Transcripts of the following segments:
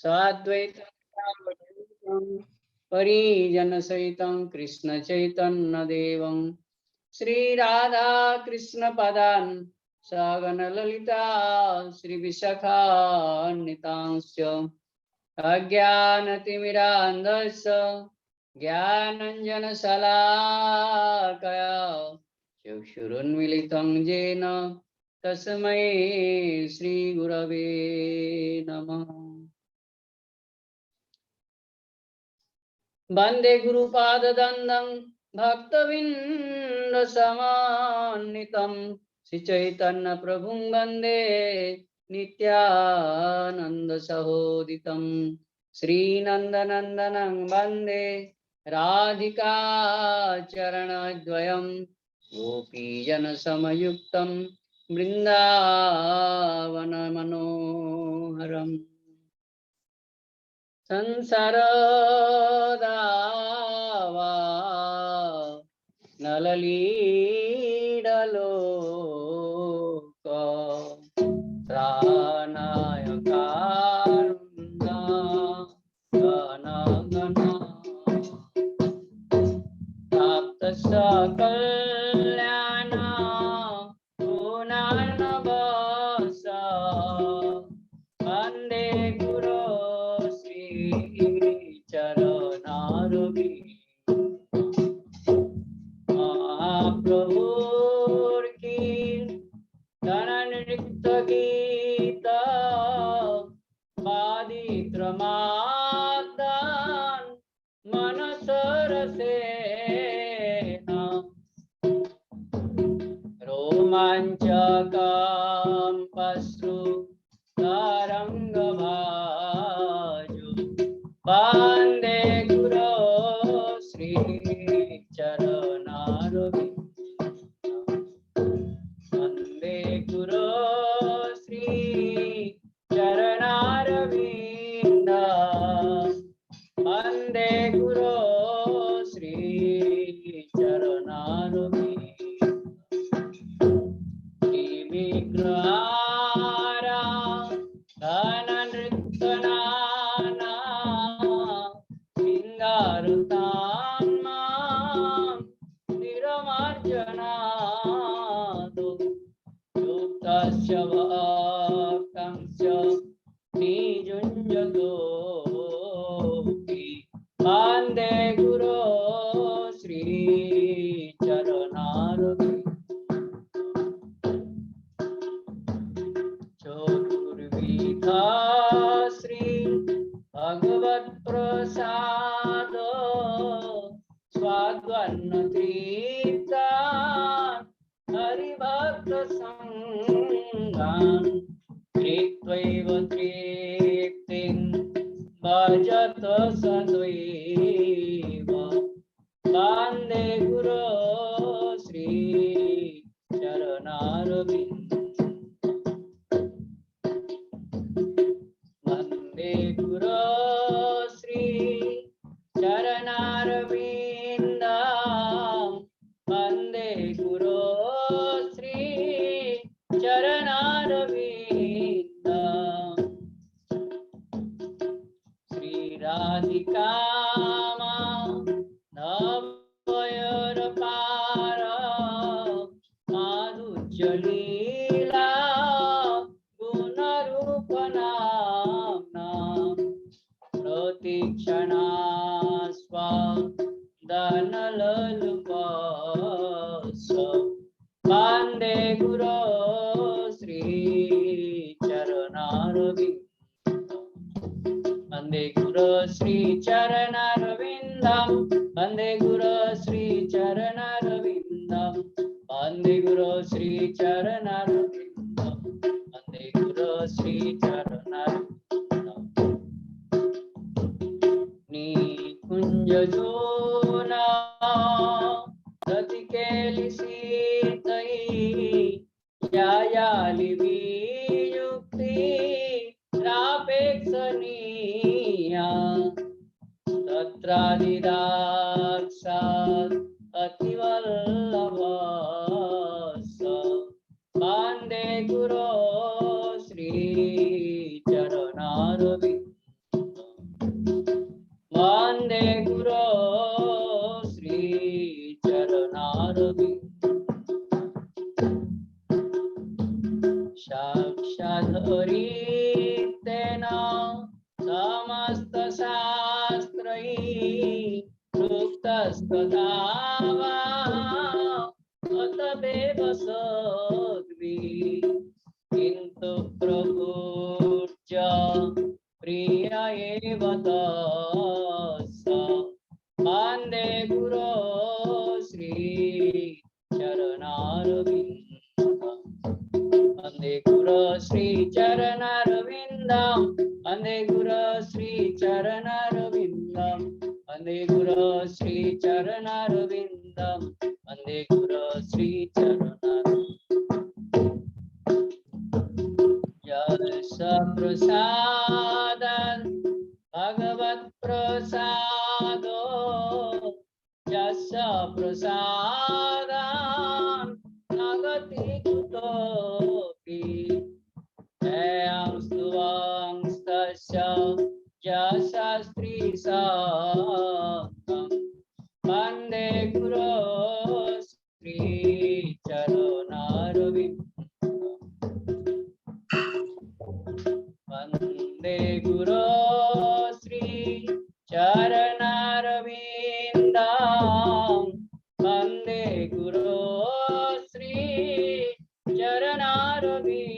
साद्वैतं परिजन सहितं कृष्ण चैतन्य देवं श्री राधा कृष्ण पदान् सगण ललिता श्री विशाखान्वितांश्च अज्ञानतिमिरान्धस्य ज्ञानञ्जनशलाकया चक्षुरुन्मीलितं येन तस्मै श्रीगुरवे नमः। वन्दे गुरुपाददन्दं भक्तबिन्दसमान्वितं श्रीचैतन्यप्रभुं वन्दे नित्यानन्दसहोदितं श्रीनन्दनन्दनं वन्दे राधिका चरणद्वयं गोपीजनसमयुक्तं बृन्दावनमनोहरम् संसारदावा नललीडलोक प्राणायकारुण्या गणगण प्राप्तसकल्याण गुणार्णवसा वन्दे गुरो चरणारवि महाप्रभुर की नृत्य गीत पादिक्रमादान मनसरसेन रोमाञ्चकं पश्रु तरङ्गभाजु वन्दे गुरो श्रीचरणारविन्दं वन्दे गुरो श्रीचरणारविन्दं वन्दे गुरो श्रीचरणारविन्दं श्रीविग्रहारा धननृत्तनाना सिंगारतां मां निरमार्जनादो युक्तस्य भक्तं च निजुञ्जतोऽपि वन्दे गुरो श्रीचरणारविन्दं चतुर्विधा श्री भगवत्प्रसाद स्वाद्वन्नतीर्थान् हरिभक्तसङ्गान् कृत्वैव तृप्तिं भजत सदैव वन्दे गुरो श्रीचरणारविन्दं वन्दे गुरो श्रीचरणारविन्दं वन्दे गुरो श्रीचरणारविन्दं श्रीराधिका नवयरपार माधुर्यलीला गुणरूपनाम्ना प्रतीक्षणा स्वादनललुपस वन्दे गुरो श्रीचरणारविन्दं वन्दे गुरो श्रीचरणारविन्दं वन्दे गुरो श्रीचरणारविन्दं वन्दे गुरो श्रीचरणारविन्दं वन्दे गुरो श्रीचरणारविन्दं निकुञ्जजोना रतिकेलिसीतै यायालिवियुक्ति रापेक्षणीया तत्रादिदाक्षात् अतिवल्लभस वन्दे गुरो श्रीचरणारविन्दं समस्त शास्त्रैः प्रोक्तस्तथा वा अतदेव सद्भिः किन्तु प्रभुर्च प्रिय एव तस्य वन्दे गुरो श्री चरणारविन्दम् वन्दे गुरो श्री चरणारविन्दम् वन्दे गुरो श्री चरणारविन्दम् वन्दे गुरो श्री चरणारविन्दम् वन्दे गुरो श्री चरणारविन्दम् यश प्रसादं भगवत् प्रसादो यश प्रसादं नगति कुतोऽपि जयं स्तुवंस्तस्य यशस्त्री सत्तं वन्दे गुरो श्री चरणारविन्दम् वन्दे गुरो श्री चरणारविन्दम् वन्दे गुरो श्री चरणारविन्दम्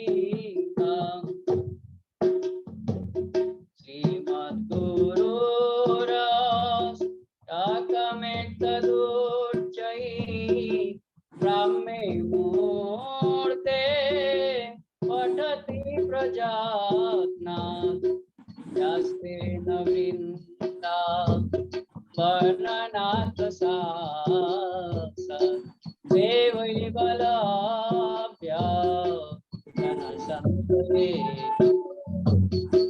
श्रीमद्गुरोरस्तकमेतदुच्चैः ब्राह्मे मूर्ते पठति प्रजानात् यस्ते न वृन्दा वर्णनात् देवैव लभ्य जनसन्तवे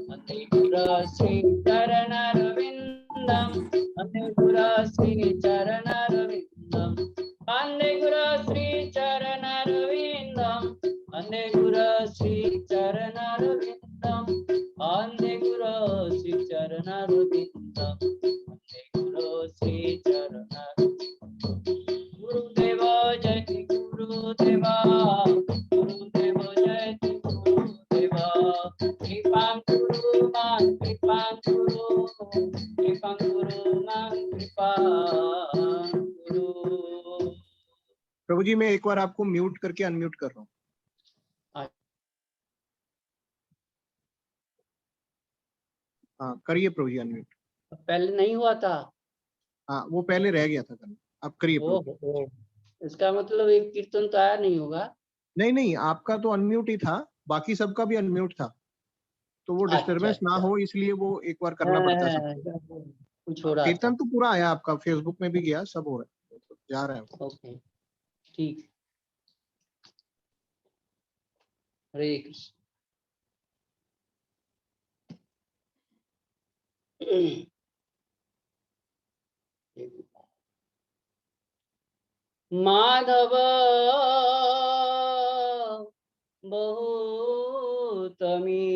वन्दे गुरो श्री चरणारविन्दम् वन्दे गुरो श्री चरणारविन्दम् वन्दे गुरो श्री चरणारविन्दम् वन्दे गुरो श्री चरणारविन्दम् वन्दे गुरो श्री चरणारविन्दम् वन्दे गुरो श्री चरणारविन्दम् गुरुदेव जय गुरुदेव गुरुदेव जय गुरुदेव कृपां कुरु मां कृपां कुरु मां कृपां कुरु। प्रभु जी मैं एक बार आपको म्यूट करके अनम्यूट कर रहा हूँ। हाँ प्रभु जी अनम्यूट। पहले नहीं हुआ था। हाँ वो पहले रह गया था करना। आप करिए प्रभु। इसका मतलब एक कीर्तन तो आया नहीं होगा। नहीं नहीं आपका तो अनम्यूट ही था, बाकी सबका भी अनम्यूट था, तो वो डिस्टरबेंस ना हो इसलिए वो एक बार करना पड़ता है। कुछ हो रहा कीर्तन तो पूरा आया आपका, फेसबुक में भी गया, सब हो रहा है, जा रहा है। ओके ठीक। हरे कृष्ण। माधव बहुतमी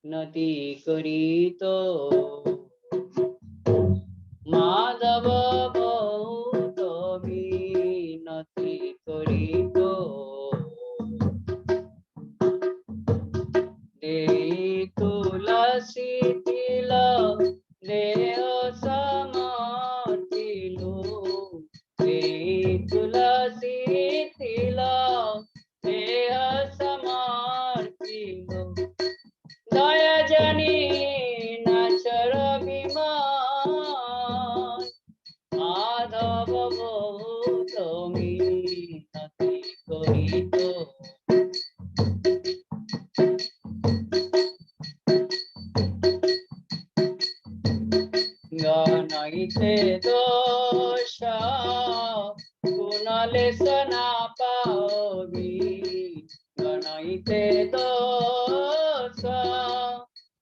नति करीतो माधव बहुतमी नति करीतो दे तुलसी तिला देह समर्पिलो दे तुलसी तिला देह समर्पिलो दया जनी नाचर विमान माधव बहुतमी नति करीतो गणिते दोष गुणलेशना पाओगी गणिते दोष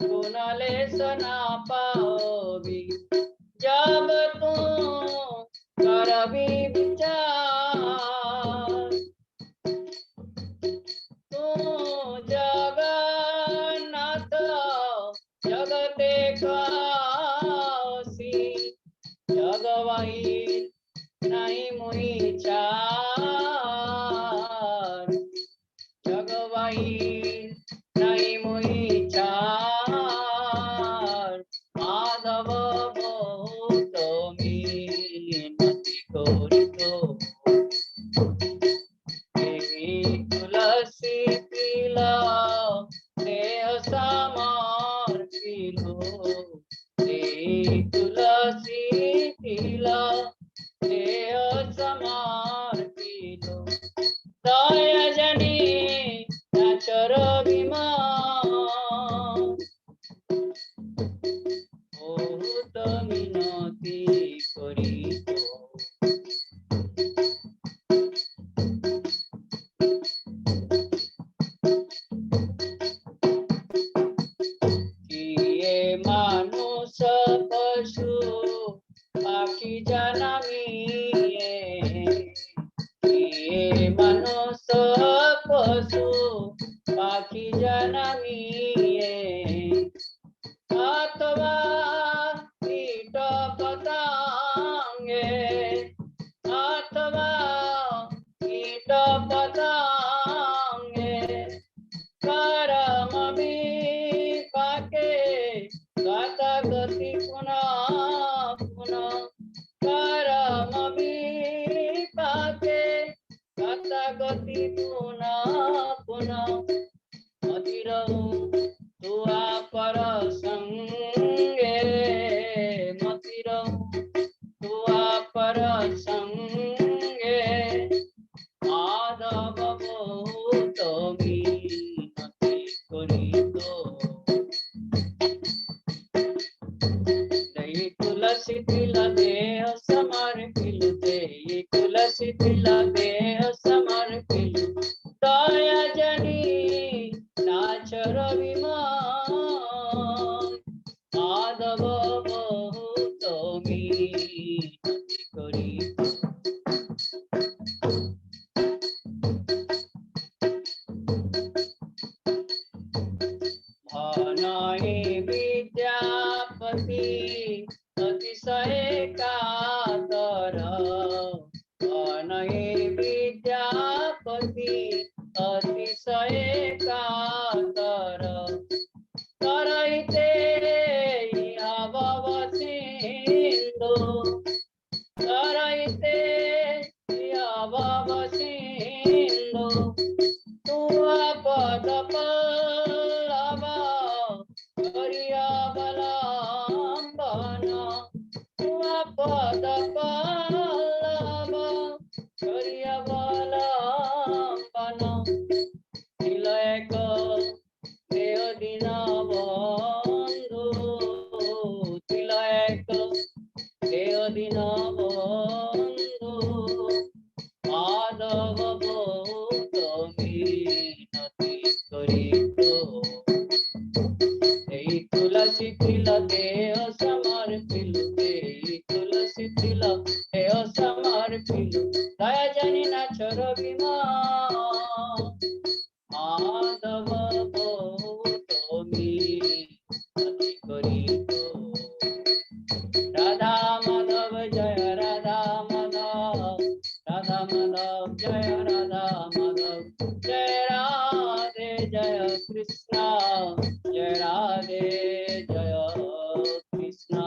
गुणलेशना पाओगी जब तुम करबी विचार तू जगन्नाथ जगते जगवाई नहीं मोहि चार जगवाई नहीं मोहि चार अथवा कीट पतंगे अथवा कीट पतंगे कर्म विपाके गति पुनः पुनः कर्म विपाके गति पुनः पुनः मतिरहु तुआ पर संगे मतिरहु तुआ पर संगे माधव बहुत मीनति करित दही तुलसी तिला देह समर्पिलु देही तुलसी तिला देह समर्पिलु दया जनी नाचर विमान माधव बहुत मीनति करित धनहि विद्यापति अतिशय कातर धनहि विद्यापति अतिशय कातर करहिते भव सिंधु करहिते भव सिंधु तुआ पद पल्लव करियावलंबन तुआ पद पल्लव करियावलंबन तिलक देह दीन बंधु तिलक देह दीन बंधु माधव बहुत मीनति करित देहि तुलसी तिला देह समर्पिलु देहि तुलसी तिला देह समर्पिलु दया जनि नाचर विमान माधव बहुत मीनति करित राधा माधव जय राधा माधव जय राधा माधव जय राधे जय कृष्णा जय राधे जय कृष्णा।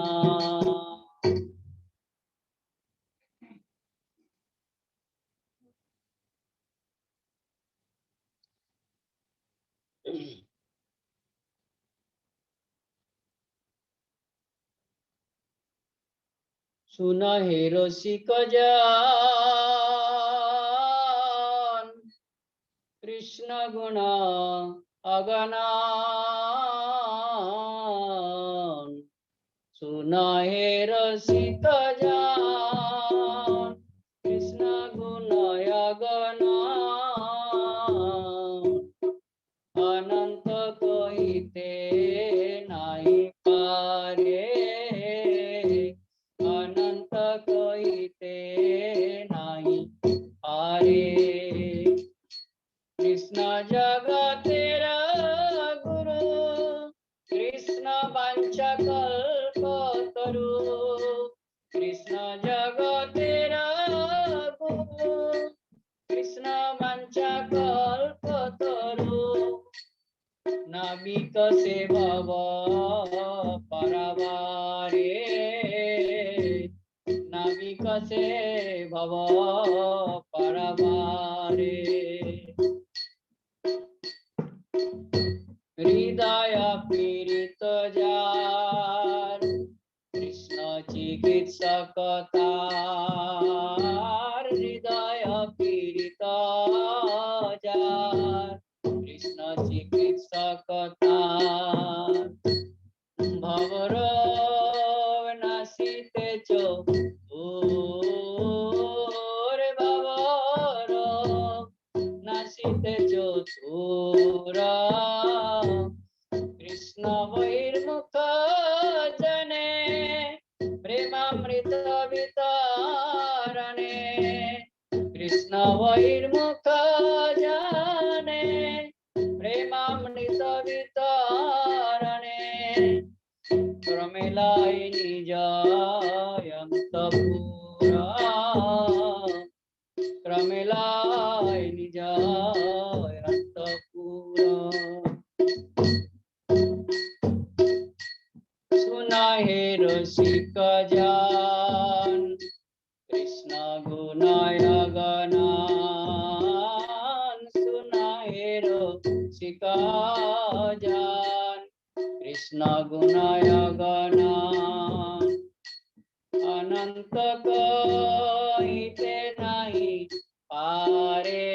सुन हे रसिक जन कृष्ण गुण अगनान सुन हे रसिक जन कृष्ण गुण अगनान अनंत कहिते नाही पारे अनंत कहिते नाही पारे कृष्ण जगतेरा गुरु कृष्ण वांछा कल्पतरु कृष्ण जगतेरा गुरु कृष्ण वांछा कल्पतरु नाविक से भव परवारे नाविक से भव परवारे हृदय पीड़ित जार कृष्ण चिकित्सक तार हृदय पीड़ित जार कृष्ण चिकित्सक तार भवरोग नासिते चो रे भवरोग नासिते चो दूरा कृष्ण वैर्मुख जने प्रेमामृत वितरणे कृष्ण वैर्मुख जने प्रेमामृत वितरणे प्रमिलाय निजायन्त पुरा प्रमिलाय निजायन्त पुरा सुना हे रसिक जान कृष्ण गुणाय गणान सुना हे रसिक जान कृष्ण गुणाय गणान अनंत कहिते नहीं पारे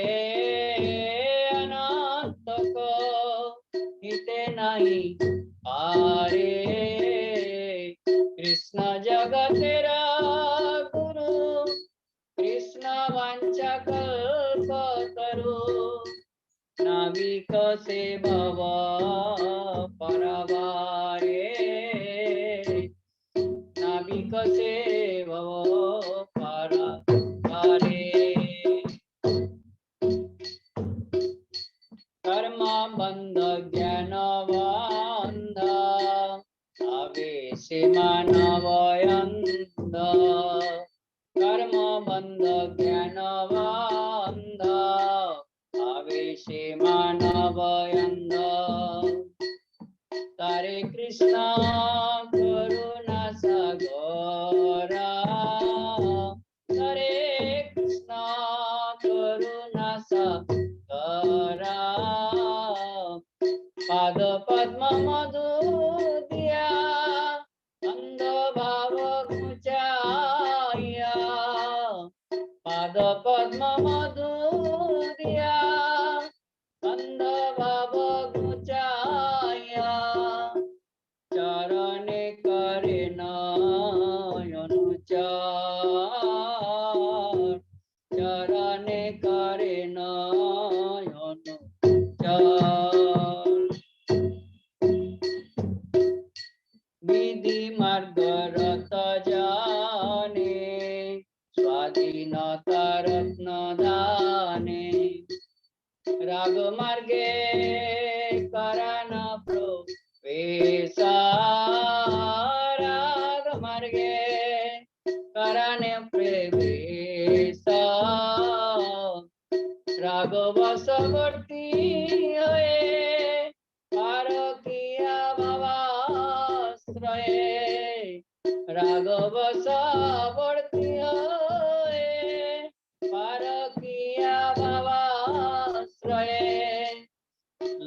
अनंत कहिते नहीं पारे कृष्ण जगतेरा गुरु कृष्ण वांछा कल्पतरु नाविक से भव परवारे नाविक से भव परवारे कर्म बंध ज्ञान बंध आवेश मानव अंध कर्म बंध ज्ञान बंध आवेश मानव अंध तारे कृष्ण करुणा सागरा तारे कृष्ण करुणा सागरा पाद पद्म मधु दिया अंध भाव घुचाया पाद पद्म मधु दिया अंध भाव घुचाया चरणे करे नयन चरणे करे नयन विधि मार्ग रत जाने स्वाधीनता रत्न दाने राग मार्गे करान प्रवेश राग मार्गे करान प्रवेश राग वशवर्ती हुए पार किया भवाश्रय राग वशवर्ती हुए पार किया भवाश्रय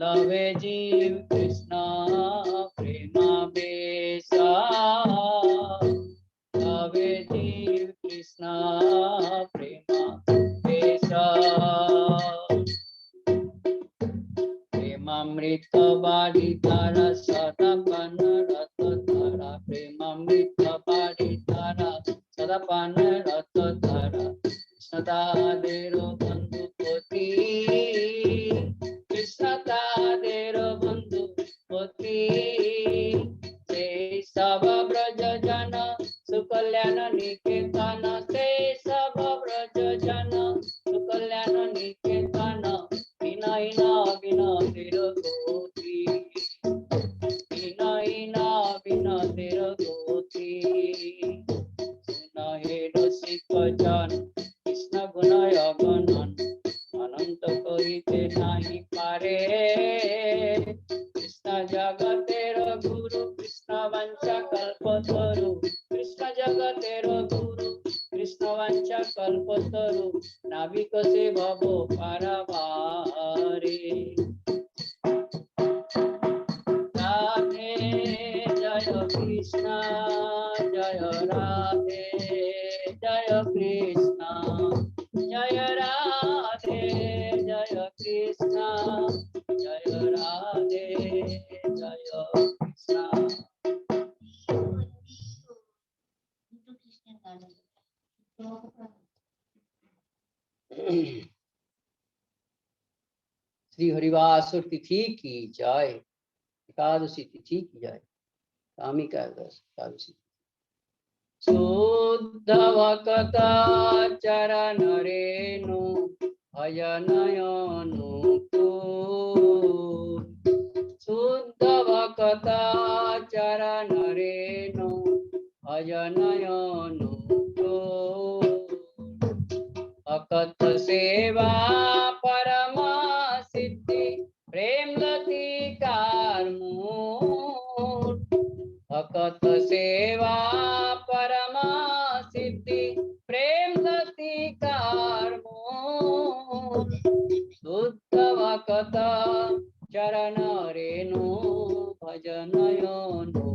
लवे जीव कृष्ण प्रेम बेसा लवे जीव कृष्ण प्रेम बेसा प्रेमामृत बारिधारा सदापान रत धारा प्रेमामृत बारिधारा सदापान रत धारा कृष्णदादेर बंधु पति कृष्णदादेर बंधु पति से सब ब्रज जन सुकल्याण निकेतन से सब ब्रज जन सुकल्याण निकेतन विनयना विनतेर गोती विनयना विनतेर गोती सुना हे रसिक जन कृष्ण गुणाय गणन अनंत कहिते नहीं पारे कृष्ण जगतेर गुरु कृष्ण वांछा कल्पतरु कृष्ण जगतेर गुरु कृष्ण वांछा कल्पतरु नाविक से भव पारावारे राधे जय कृष्ण जय राधे जय कृष्ण जय राधे जय कृष्ण जय राधे जय कृष्ण श्री हरिवासर तिथि की जय एकादशी तिथि की जय कामिका एकादशी शुद्धवकता चरण रेणु भजनयनु शुद्ध भक्त चरण रेणु भजनयनु भक्त सेवा परमा सिद्धि प्रेम लतिकार मूल भक्त सेवा परमा सिद्धि प्रेम लतिकार मूल शुद्ध भक्त चरण रेणु भजनयनु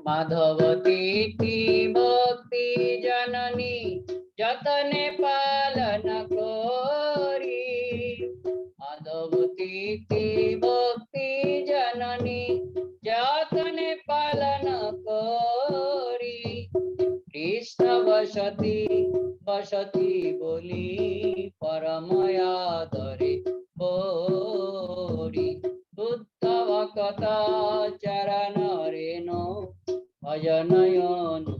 माधवती भक्ति जननी जतने पालन करी माधवती भक्ति जननी जतने पालन करी कृष्ण वसती वसती बोली परमयादरे बोरी शुद्ध भक्त चरण रेणु भजनयनु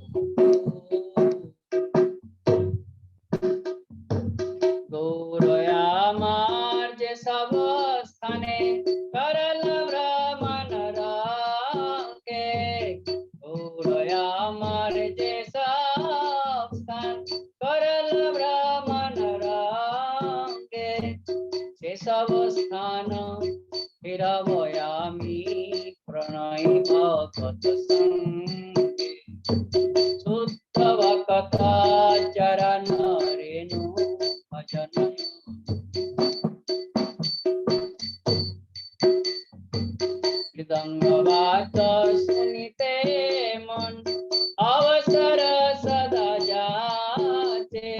गौरयामार जे सब स्थाने करल भ्रमण रागे गौरयामार जे सब स्थान करल भ्रमण रागे से सब स्थान फिरवयामि प्रणय भक्त संगे शुद्ध भक्त चरण रेणु भजन मृदंगवाद सुनिते मन अवसर सदा जाते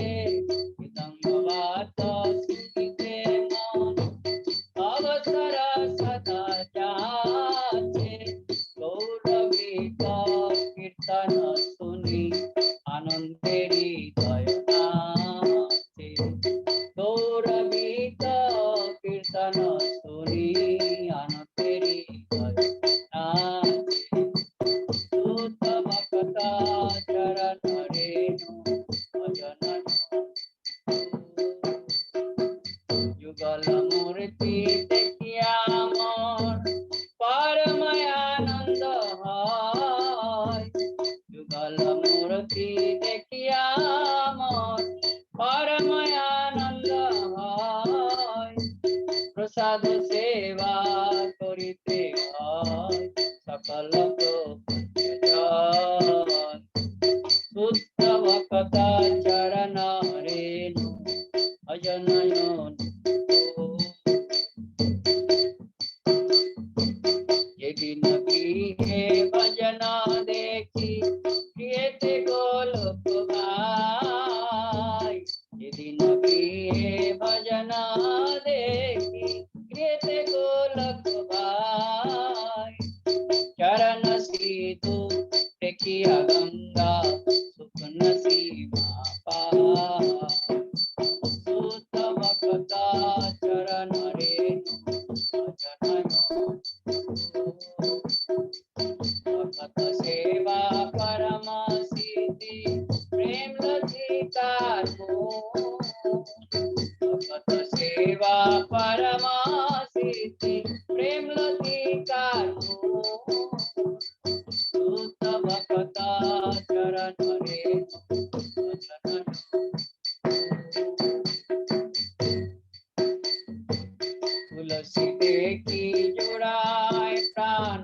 मृदंगवाद सुनिते मन अवसर सदा जाते गौरवीत कीर्तन सुनी आनंदेरी दयनाते गौरवीत कीर्तन सुनी आनंदेरी दयनाते शुद्ध भक्त चरण रेणु भजन युगल मूर्ति देखिया मोर परमयानंद है युगल मूर्ति देखिया मोर परमयानंद है प्रसाद सेवा करिते है सकल शुद्ध भक्त चरण रेणु भजनयनु यदि नबी है भजना देखी प्रियते गोलोक भाई यदि नबी है भजना देखी प्रियते गोलोक भाई चरण सीधु देखिया गंगा सुख नसीमा पा शुद्ध भक्त चरण रेणु भजनयनु भक्त सेवा परम सिद्धि प्रेम लतिकार भक्त सेवा परम सिद्धि प्रेम लतिकार शुद्ध भक्त चरण रेणु भजनयनु तुलसी देखी जुड़ाए प्राण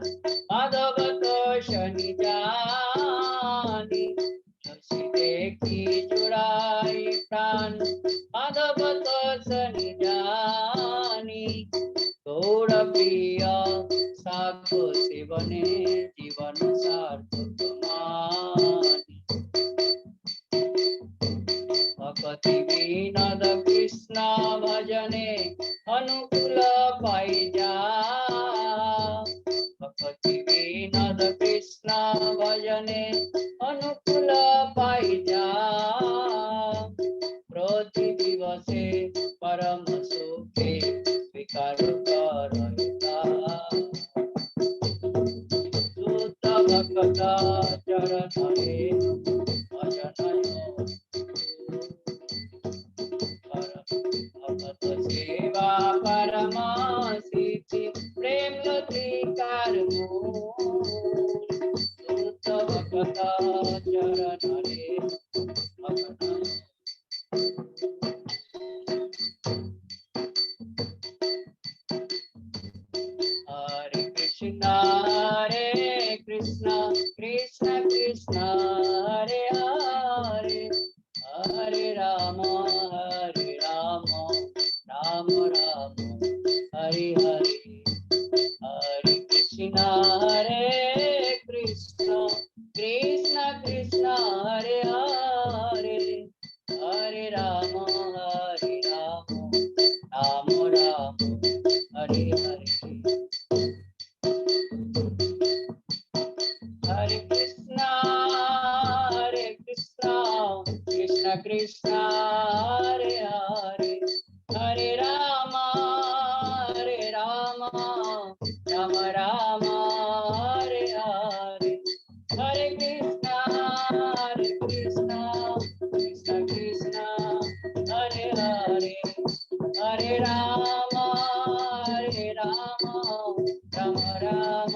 माधव तो शनि जानी तुलसी देखी जुड़ाए प्राण माधव तो शनि जानी गौर प्रिय साधु सेवने जीवन सार्थक मानी भक्ति विनोद कृष्ण भजने अनुकूल पाई जा भक्ति विनोद कृष्ण भजने अनुकूल पाई जा प्रति दिवसे परम सुखे स्वीकार करता शुद्ध भक्त चरण रेणु भजनयनु राम हरे हरे हरे कृष्णा कृष्ण कृष्ण हरे हरे हरे राम राम राम हरे हरे हरे कृष्ण कृष्ण कृष्ण हरे हरे हरे राम राम राम हरे हरे हरे कृष्ण कृष्ण कृष्ण हरे हरे हरे राम राम राम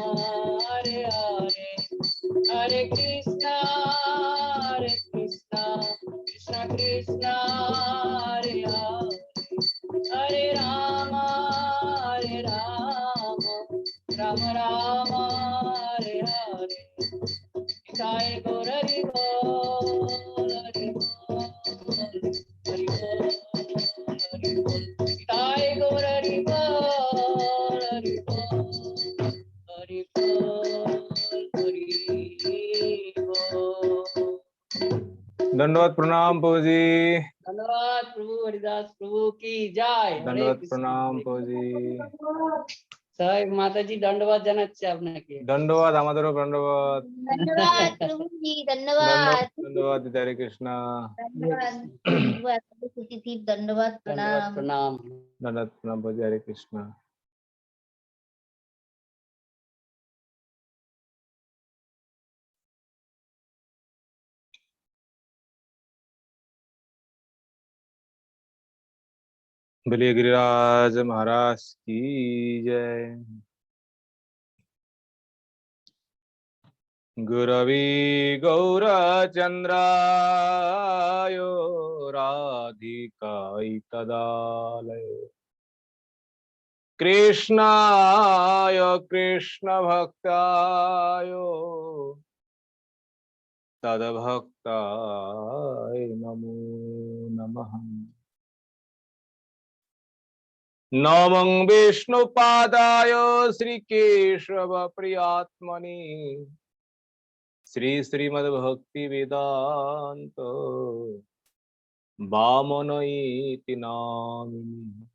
हरे हरे हरे कृष्ण कृष्ण कृष्ण हरे हरे हरे राम राम हरे हरे निताय गौर हरि बोल हरि बोल हरि बोल हरि बोल निताय गौर हरि बोल हरि बोल हरि बोल हरि बोल। दंडवत प्रणाम प्रभु जी। धन्यवाद प्रभु हरिदास प्रभु की जय। हरे दंडवत कृष्ण प्रणाम प्रभु जी। साहेब माता जी दंडवाद জানাচ্ছে আপনাকে। दंडवत আমাদেরও दंडवत। धन्यवाद प्रभु जी, धन्यवाद दंडवत हरे कृष्णा। धन्यवाद धन्यवाद प्रणाम। प्रणाम। दंडवत प्रणाम प्रभु जी, हरे कृष्णा। बोलिए गिरिराज महाराज की जय। गुरवी गौरचंद्राय राधिकाय तदालय कृष्णाय कृष्ण भक्ताय तद्भक्ताय नमो नमः। नमं विष्णुपादाय श्रीकेशव प्रियात्मने श्रीमद्भक्ति वेदांत वामनयेति नामिने।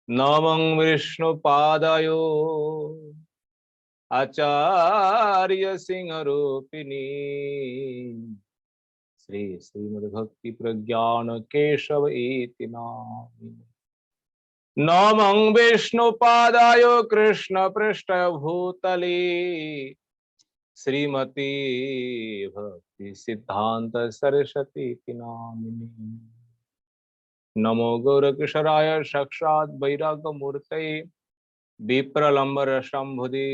नमं विष्णुपादाय आचार्य सिंहरूपिणी श्रीमद्भक्ति प्रज्ञान केशव इति नामिने। नमं विष्णुपादाय कृष्ण पृष्ठाय भूतले श्रीमती भक्ति सिद्धांत सरस्वती नामिने। नमो गौरकिशोराय साक्षात् वैराग्य मूर्तये विप्रलंबर शंभुदे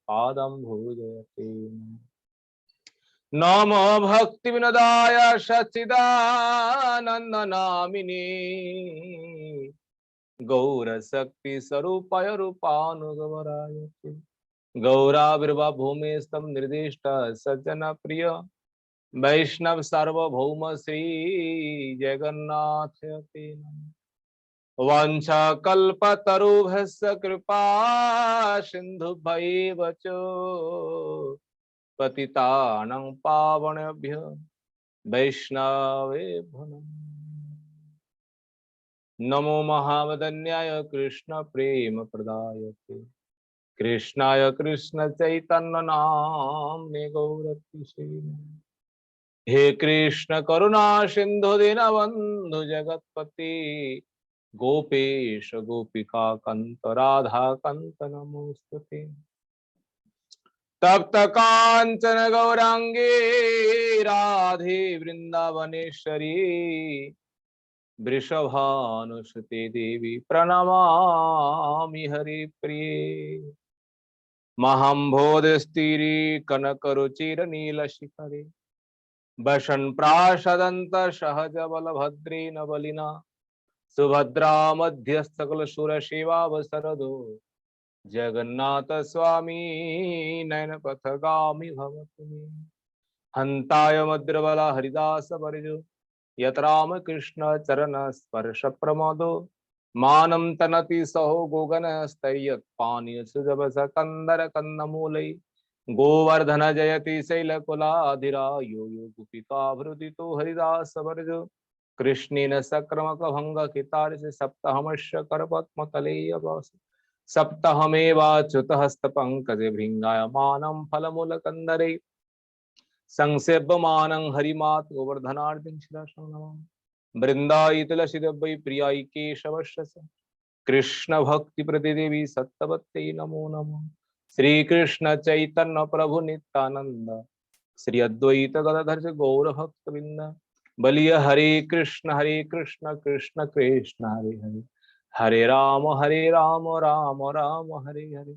पादं भूजयते। नमो भक्ति विनोदाय सच्चिदानंद नामिने गौरशक्ति स्वरूपाय रूपानुगवराय गौराविर्वा भूमि स्तम निर्दिष्ट सज्जन प्रिय वैष्णव सार्वभौम श्री जगन्नाथ वांछा कल्पतरुभ्यश्च कृपा सिन्धुभ्यैव च पतितानां पावनेभ्यो वैष्णवेभ्यो नमो महावदन्याय कृष्ण प्रेम प्रदायते कृष्णाय कृष्ण चैतन्य नाम्ने गौरतिसे। हे कृष्ण करुणा सिंधु दीनबंधु जगत्पति गोपेश गोपिका कंत राधा कंत नमोस्तुते। तप्त कांचन गौरांगे राधे वृंदावनेश्वरी वृषभानुसुते देवी प्रणमामि हरिप्रिये। महाम्भोधस्तिरी कनकरुचिर नीलशिखरे वसन प्रासदंत सहज बलभद्रेन बलिना सुभद्रा मध्यस्थकल सुरसेवावसरदो जगन्नाथ स्वामी नयन पथगामी भवतु मे। हंताय मद्रबला हरिदास वर्जो यत राम कृष्ण चरण स्पर्श प्रमोदो मानं तनति सहो गोगनस्तैयत् पानीय सुजब सकंदर कंदमूलै गोवर्धन जयति शैलकुलाधिरायो यो गुपिका भृदितो हरिदास वर्ज कृष्णेन सक्रमक भंग कितार से सप्तहमश्य करपद्मतले अवास सप्तहमेवाच्युत हस्त पंकजे भृंगायमानं फलमूलकंदरे संसेव्यमानं हरिमात गोवर्धनार्दिं शिलाशं नमामि वृंदायितलसिदवै प्रियाय केशवस्य कृष्ण भक्ति प्रतिदेवी सत्यवत्यै नमो नमः श्री कृष्ण चैतन्य प्रभु नित्यानंद श्री अद्वैत गदाधर गौर भक्त बिंद बलिय हरे कृष्ण कृष्ण कृष्ण हरे हरे हरे राम राम राम हरे हरे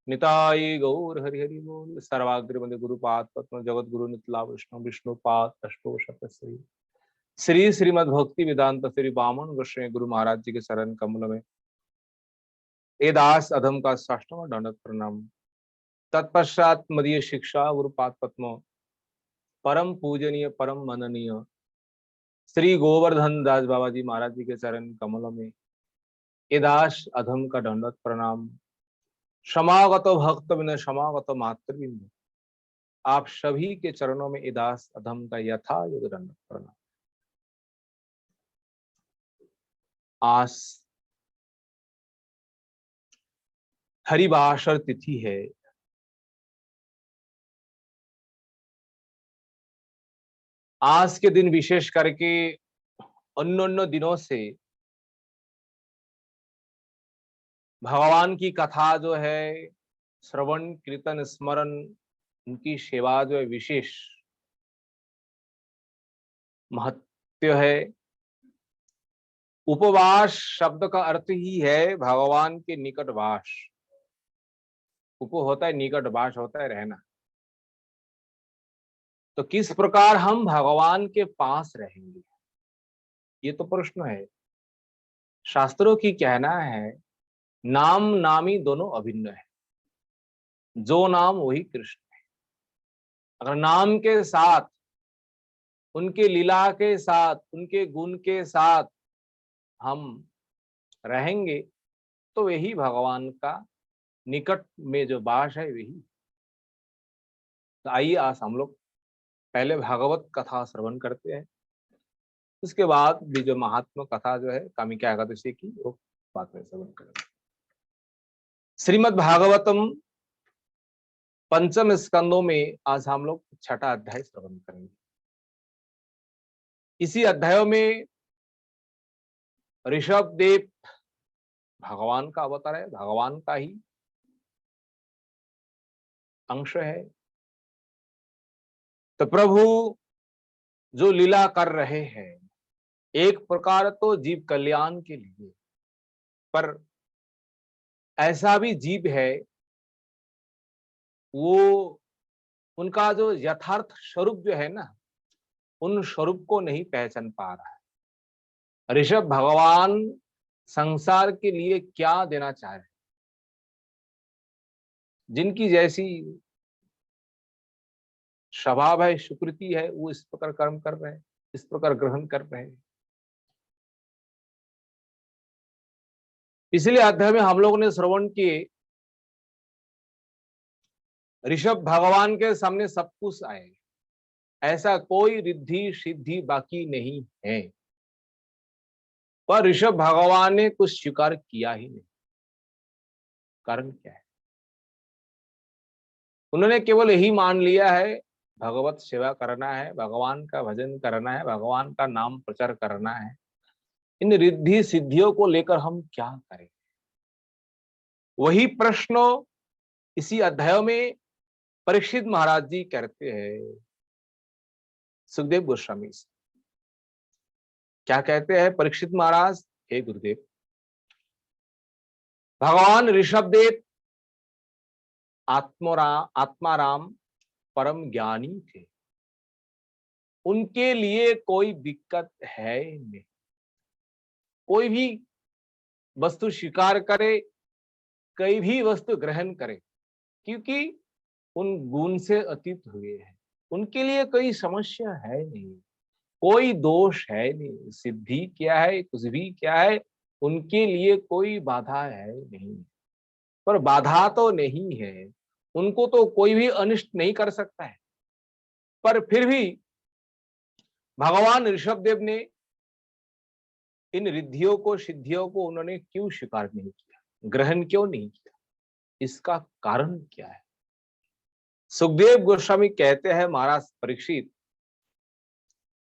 निताय गौर हरि हरि बोल। सर्वाग्र बंदे गुरुपाद पद्म जगत गुरु नितला विष्णु विष्णुपाद अष्टोशत श्री श्रीमद भक्ति वेदांत श्री वामन गोस्वामी गुरु महाराज जी के शरण कमल में ए दास अधम का साष्टांग दंडवत प्रणाम। तत्पश्चात मदीय शिक्षा गुरुपाद पद्म परम पूजनीय परम मननीय श्री गोवर्धन दास बाबा जी महाराज जी के चरण कमलों में ए दास अधम का दंडवत प्रणाम। समागत भक्त बिंद समागत मातृबिंद आप सभी के चरणों में ए दास अधम का यथा युग दंडवत प्रणाम। आज हरिवासर तिथि है। आज के दिन विशेष करके अन्य दिनों से भगवान की कथा जो है, श्रवण कीर्तन स्मरण, उनकी सेवा जो है विशेष महत्व है। उपवास शब्द का अर्थ ही है भगवान के निकट वास। उप होता है निकट, वास होता है रहना। तो किस प्रकार हम भगवान के पास रहेंगे, ये तो प्रश्न है। शास्त्रों की कहना है नाम नामी दोनों अभिन्न है, जो नाम वही कृष्ण है। अगर नाम के साथ, उनके लीला के साथ, उनके गुण के साथ हम रहेंगे तो यही भगवान का निकट में जो वास है वही। तो आइए आज हम लोग पहले भागवत कथा श्रवण करते हैं, उसके बाद भी जो महात्मा कथा जो है कामिका एकादशी की वो बाद में श्रवण करेंगे। श्रीमद् भागवतम पंचम स्कंदों में आज हम लोग छठा अध्याय श्रवण करेंगे। इसी अध्याय में ऋषभ देव भगवान का अवतार है, भगवान का ही अंश है। तो प्रभु जो लीला कर रहे हैं एक प्रकार तो जीव कल्याण के लिए, पर ऐसा भी जीव है वो उनका जो यथार्थ स्वरूप जो है ना, उन स्वरूप को नहीं पहचान पा रहा है। ऋषभ भगवान संसार के लिए क्या देना चाह रहे हैं, जिनकी जैसी स्वभाव है, सुकृति है, वो इस प्रकार कर्म कर रहे हैं, इस प्रकार ग्रहण कर रहे हैं। इसलिए अध्याय में हम लोगों ने श्रवण किए ऋषभ भगवान के सामने सब कुछ आए, ऐसा कोई रिद्धि सिद्धि बाकी नहीं है, पर ऋषभ भगवान ने कुछ स्वीकार किया ही नहीं। कारण क्या है? उन्होंने केवल यही मान लिया है भगवत सेवा करना है, भगवान का भजन करना है, भगवान का नाम प्रचार करना है। इन रिद्धि सिद्धियों को लेकर हम क्या करें? वही प्रश्न इसी अध्याय में परीक्षित महाराज जी कहते हैं सुखदेव गोस्वामी से। क्या कहते हैं परीक्षित महाराज? हे गुरुदेव, भगवान ऋषभदेव आत्माराम परम ज्ञानी थे, उनके लिए कोई दिक्कत है नहीं। कोई भी वस्तु स्वीकार करे, कोई भी वस्तु ग्रहण करे, क्योंकि उन गुण से अतीत हुए हैं, उनके लिए कोई समस्या है नहीं, कोई दोष है नहीं। सिद्धि क्या है, कुछ भी क्या है, उनके लिए कोई बाधा है नहीं। पर बाधा तो नहीं है, उनको तो कोई भी अनिष्ट नहीं कर सकता है, पर फिर भी भगवान ऋषभदेव ने इन रिद्धियों को, सिद्धियों को उन्होंने क्यों स्वीकार नहीं किया, ग्रहण क्यों नहीं किया, इसका कारण क्या है? सुखदेव गोस्वामी कहते हैं, महाराज परीक्षित,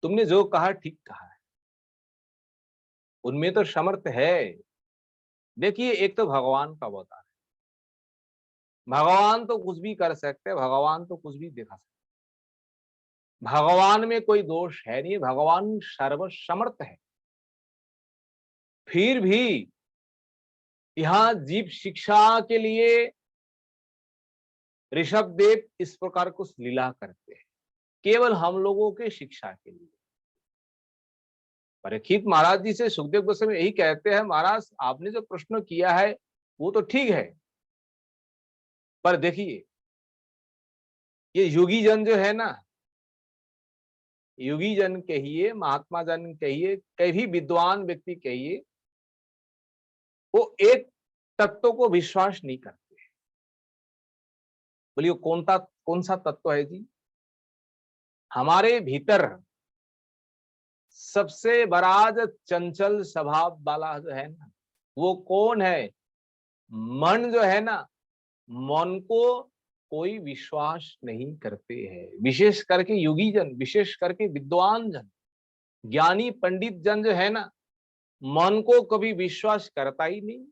तुमने जो कहा ठीक कहा है, उनमें तो समर्थ है। देखिए, एक तो भगवान का अवतार है, भगवान तो कुछ भी कर सकते हैं, भगवान तो कुछ भी दिखा सकते, भगवान में कोई दोष है नहीं, भगवान सर्वसमर्थ है। फिर भी यहां जीव शिक्षा के लिए ऋषभदेव इस प्रकार कुछ लीला करते हैं, केवल हम लोगों के शिक्षा के लिए। परीक्षित महाराज जी से सुखदेव गोस्वामी यही कहते हैं, महाराज आपने जो प्रश्न किया है वो तो ठीक है, पर देखिए ये योगी जन जो है ना, योगी जन कहिए, महात्मा जन कहिए, कई भी विद्वान व्यक्ति कहिए, वो एक तत्व को विश्वास नहीं करते। बोलिए कौन सा तत्व है जी? हमारे भीतर सबसे बड़ा जो चंचल स्वभाव वाला जो है ना, वो कौन है? मन जो है ना, मन को कोई विश्वास नहीं करते हैं। विशेष करके योगी जन, विशेष करके विद्वान जन, ज्ञानी पंडित जन जो है ना, मन को कभी विश्वास करता ही नहीं।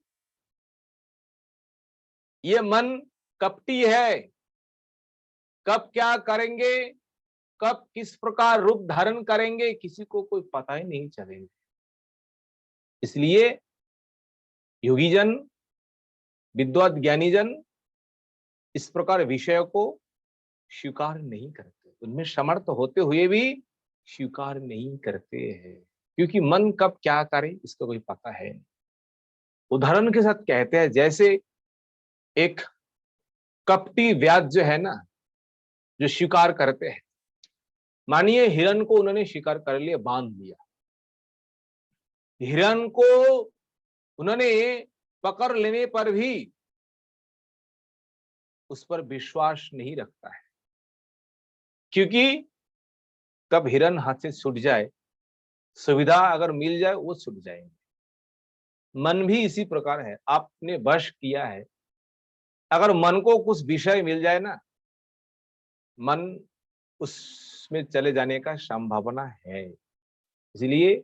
ये मन कपटी है, कब क्या करेंगे, कब किस प्रकार रूप धारण करेंगे, किसी को कोई पता ही नहीं चलेगा। इसलिए योगी जन, विद्वत ज्ञानी जन इस प्रकार विषय को स्वीकार नहीं करते, उनमें समर्थ होते हुए भी स्वीकार नहीं करते हैं, क्योंकि मन कब क्या करे इसका कोई पता है नहीं। उदाहरण के साथ कहते हैं, जैसे एक कपटी व्याध जो है ना, जो शिकार करते हैं, मानिए हिरण को उन्होंने शिकार कर लिया, बांध लिया, हिरण को उन्होंने पकड़ लेने पर भी उस पर विश्वास नहीं रखता है, क्योंकि कब हिरण हाथ से छूट जाए, सुविधा अगर मिल जाए वो छूट जाएंगे। मन भी इसी प्रकार है, आपने वश किया है, अगर मन को कुछ विषय मिल जाए ना, मन उसमें चले जाने का संभावना है। इसलिए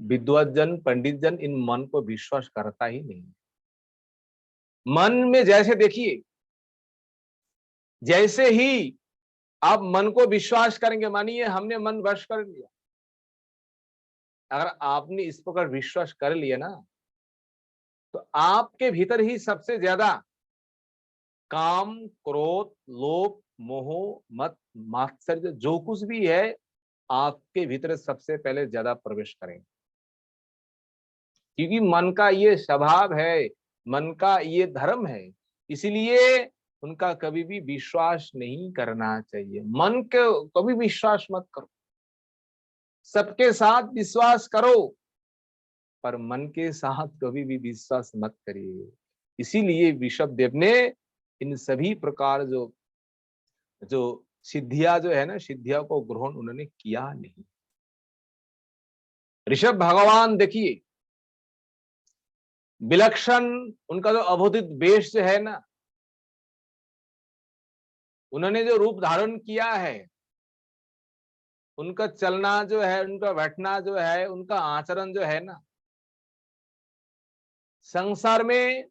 विद्वत जन, पंडित जन इन मन को विश्वास करता ही नहीं। मन में जैसे देखिए, जैसे ही आप मन को विश्वास करेंगे, मानिए हमने मन वश कर लिया, अगर आपने इस प्रकार विश्वास कर लिया ना, तो आपके भीतर ही सबसे ज्यादा काम, क्रोध, लोभ, मोह, मत, मात्सर्य जो कुछ भी है आपके भीतर सबसे पहले ज्यादा प्रवेश करेंगे, क्योंकि मन का ये स्वभाव है, मन का ये धर्म है। इसीलिए उनका कभी भी विश्वास नहीं करना चाहिए। मन को कभी विश्वास मत करो, सबके साथ विश्वास करो, पर मन के साथ कभी भी विश्वास मत करिए। इसीलिए ऋषभदेव ने इन सभी प्रकार जो सिद्धियां जो है ना, सिद्धियों को ग्रहण उन्होंने किया नहीं। ऋषभ भगवान देखिए, विलक्षण उनका जो अभूतित वेश जो है ना, उन्होंने जो रूप धारण किया है, उनका चलना जो है, उनका बैठना जो है, उनका आचरण जो है ना, संसार में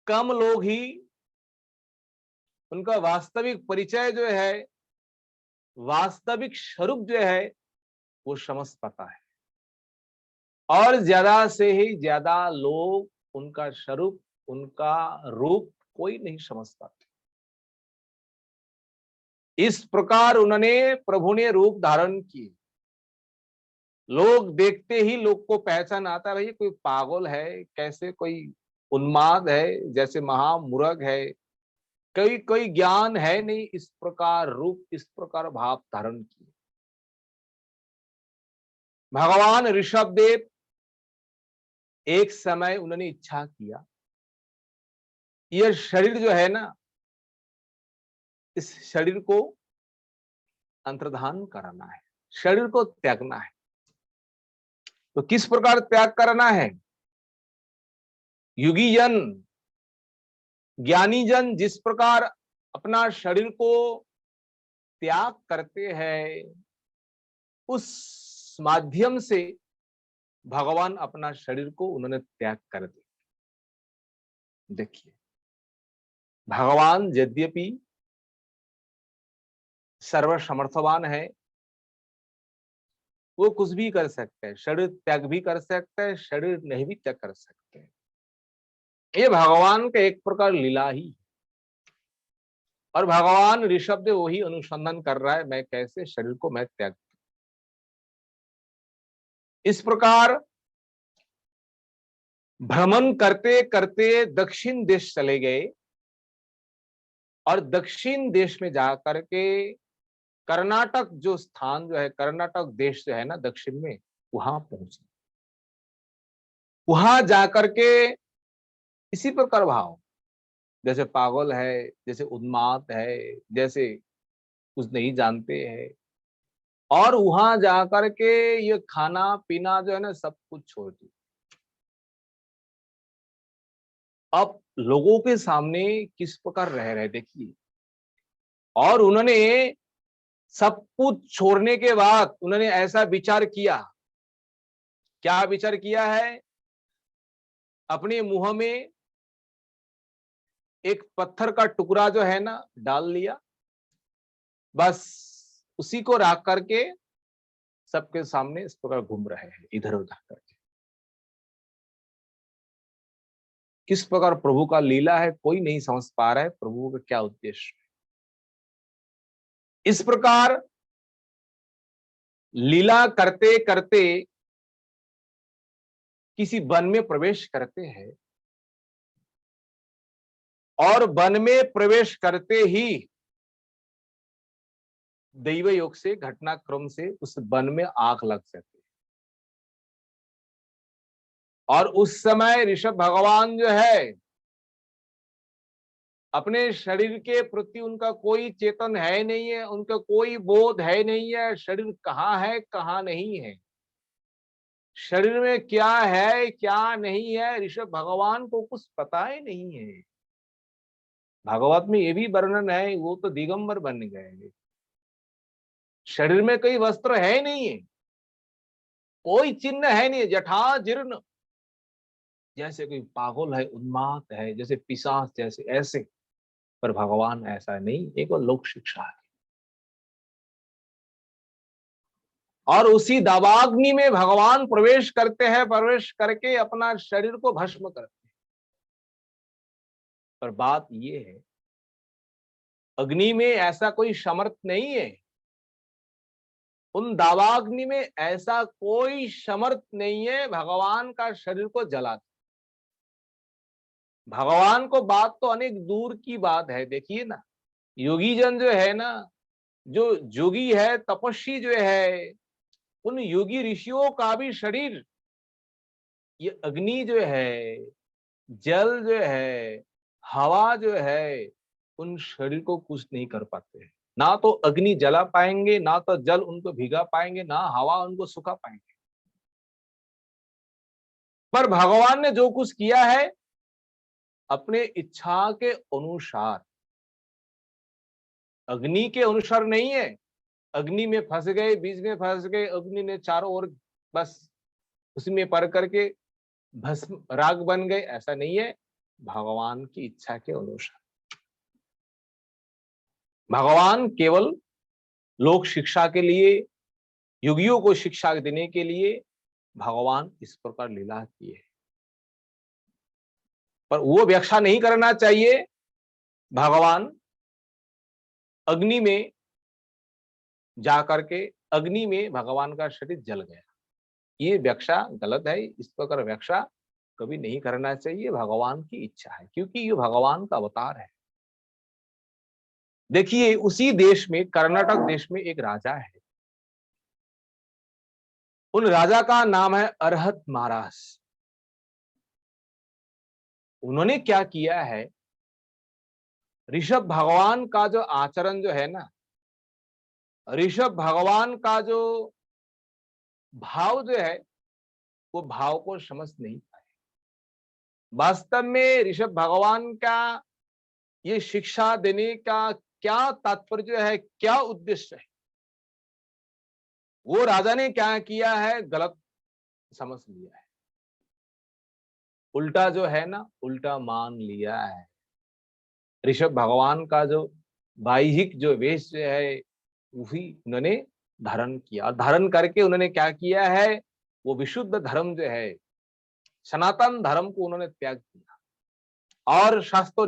कम लोग ही उनका वास्तविक परिचय जो है, वास्तविक स्वरूप जो है वो समझ पाता है, और ज्यादा से ही ज्यादा लोग उनका स्वरूप, उनका रूप कोई नहीं समझ पाते। इस प्रकार उन्होंने, प्रभु ने रूप धारण किए, लोग देखते ही लोग को पहचान आता है, भाई कोई पागल है, कैसे कोई उन्माद है, जैसे महामूर्ख है, कोई ज्ञान है नहीं, इस प्रकार रूप, इस प्रकार भाव धारण किए। भगवान ऋषभदेव एक समय उन्होंने इच्छा किया, यह शरीर जो है ना, इस शरीर को अंतर्धान करना है, शरीर को त्यागना है। तो किस प्रकार त्याग करना है? युगी जन, ज्ञानी जन जिस प्रकार अपना शरीर को त्याग करते हैं, उस माध्यम से भगवान अपना शरीर को उन्होंने त्याग कर दिया। देखिए, भगवान यद्यपि सर्वसमर्थवान है, वो कुछ भी कर सकते हैं, शरीर त्याग भी कर सकते हैं, शरीर नहीं भी त्याग कर सकते हैं। ये भगवान का एक प्रकार लीला ही है। और भगवान ऋषभदेव वही अनुसंधान कर रहा है, मैं कैसे शरीर को मैं त्याग करूं। इस प्रकार भ्रमण करते करते दक्षिण देश चले गए और दक्षिण देश में जाकर के कर्नाटक जो स्थान जो है, कर्नाटक देश जो है ना दक्षिण में, वहां पहुंचे। वहां जाकर के इसी प्रकार भाव, जैसे पागल है, जैसे उन्माद है, जैसे कुछ नहीं जानते हैं, और वहां जाकर के ये खाना पीना जो है ना सब कुछ छोड़ दिया। अब लोगों के सामने किस प्रकार रह रहे देखिए। और उन्होंने सब कुछ छोड़ने के बाद उन्होंने ऐसा विचार किया। क्या विचार किया है? अपने मुंह में एक पत्थर का टुकड़ा जो है ना डाल लिया, बस उसी को रख करके सबके सामने इस प्रकार घूम रहे हैं इधर उधर करके। किस प्रकार प्रभु का लीला है, कोई नहीं समझ पा रहा है प्रभु का क्या उद्देश्य है। इस प्रकार लीला करते करते किसी वन में प्रवेश करते हैं, और वन में प्रवेश करते ही दैव योग से, घटनाक्रम से उस वन में आग लग जाती है। और उस समय ऋषभ भगवान जो है, अपने शरीर के प्रति उनका कोई चेतन है नहीं है, उनका कोई बोध है नहीं है, शरीर कहाँ है कहाँ नहीं है, शरीर में क्या है क्या नहीं है, ऋषभ भगवान को कुछ पता ही नहीं है। भागवत में ये भी वर्णन है, वो तो दिगंबर बन गए, शरीर में कोई वस्त्र है नहीं है, कोई चिन्ह है नहीं, जठा जीर्ण, जैसे कोई पागल है, उन्माद है, जैसे पिशाच जैसे, ऐसे। पर भगवान ऐसा नहीं, एक वो लोक शिक्षा है। और उसी दावाग्नि में भगवान प्रवेश करते हैं, प्रवेश करके अपना शरीर को भस्म करते हैं। पर बात ये है, अग्नि में ऐसा कोई समर्थ नहीं है, उन दावाग्नि में ऐसा कोई समर्थ नहीं है भगवान का शरीर को जला। भगवान को बात तो अनेक दूर की बात है। देखिए ना, योगी जन जो है ना, जो जोगी है, तपस्वी जो है, उन योगी ऋषियों का भी शरीर, ये अग्नि जो है, जल जो है, हवा जो है, उन शरीर को कुछ नहीं कर पाते। ना तो अग्नि जला पाएंगे, ना तो जल उनको भिगा पाएंगे, ना हवा उनको सुखा पाएंगे। पर भगवान ने जो कुछ किया है अपने इच्छा के अनुसार, अग्नि के अनुसार नहीं है। अग्नि में फंस गए, बीच में फंस गए, अग्नि ने चारों ओर बस उसी में पड़ करके भस्म राग बन गए, ऐसा नहीं है। भगवान की इच्छा के अनुसार भगवान केवल लोक शिक्षा के लिए, युगियों को शिक्षा देने के लिए भगवान इस प्रकार लीला की है। पर वो व्याख्या नहीं करना चाहिए भगवान अग्नि में जाकर के, अग्नि में भगवान का शरीर जल गया, ये व्याख्या गलत है। इस प्रकार व्याख्या कभी नहीं करना चाहिए। भगवान की इच्छा है, क्योंकि ये भगवान का अवतार है। देखिए, उसी देश में, कर्नाटक देश में एक राजा है, उन राजा का नाम है अरहत महाराज। उन्होंने क्या किया है, ऋषभ भगवान का जो आचरण जो है ना, ऋषभ भगवान का जो भाव जो है, वो भाव को समझ नहीं पाए। वास्तव में ऋषभ भगवान का ये शिक्षा देने का क्या तात्पर्य है, क्या उद्देश्य है, वो राजा ने क्या किया है, गलत समझ लिया है। उल्टा जो है ना, उल्टा मान लिया है। ऋषभ भगवान का जो बाह्यिक जो वेश जो है, वही उन्होंने धारण किया। धारण करके उन्होंने क्या किया है, वो विशुद्ध धर्म जो है, सनातन धर्म को उन्होंने त्याग किया। और शास्त्र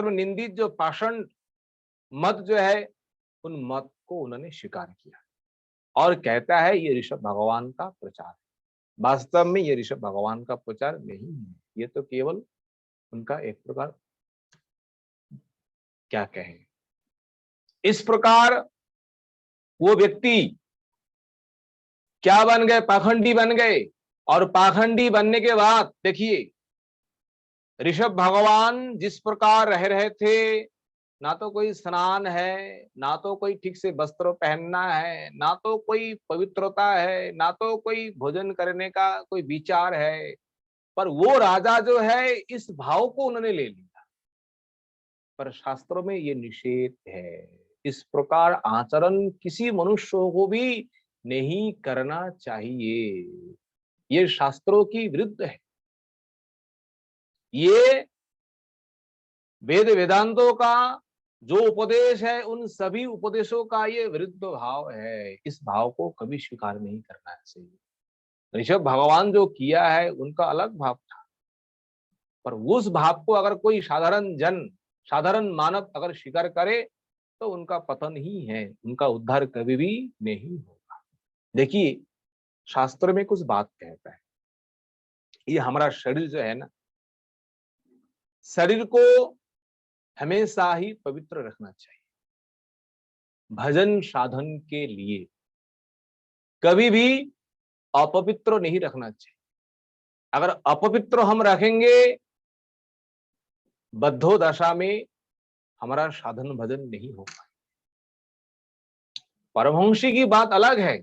में निंदित जो पाषाण मत जो है, उन मत को उन्होंने स्वीकार किया और कहता है ये ऋषभ भगवान का प्रचार है। वास्तव में ये ऋषभ भगवान का प्रचार नहीं है, ये तो केवल उनका एक प्रकार, क्या कहें, इस प्रकार वो व्यक्ति क्या बन गए, पाखंडी बन गए। और पाखंडी बनने के बाद देखिए, ऋषभ भगवान जिस प्रकार रह रहे थे, ना तो कोई स्नान है, ना तो कोई ठीक से वस्त्र पहनना है, ना तो कोई पवित्रता है, ना तो कोई भोजन करने का कोई विचार है, पर वो राजा जो है इस भाव को उन्होंने ले लिया। पर शास्त्रों में ये निषेध है, इस प्रकार आचरण किसी मनुष्य को भी नहीं करना चाहिए, ये शास्त्रों की विरुद्ध है। ये वेद वेदांतों का जो उपदेश है, उन सभी उपदेशों का ये विरुद्ध भाव है। इस भाव को कभी स्वीकार नहीं करना चाहिए। ऋषभ भगवान जो किया है उनका अलग भाव था, पर उस भाव को अगर कोई साधारण मानव अगर स्वीकार करे तो उनका पतन ही है, उनका उद्धार कभी भी नहीं होगा। देखिए, शास्त्र में कुछ बात कहता है, ये हमारा शरीर जो है ना, शरीर को हमेशा ही पवित्र रखना चाहिए। भजन साधन के लिए कभी भी अपवित्र नहीं रखना चाहिए। अगर अपवित्र हम रखेंगे, बद्धो दशा में हमारा साधन भजन नहीं होगा। परमहंसी की बात अलग है,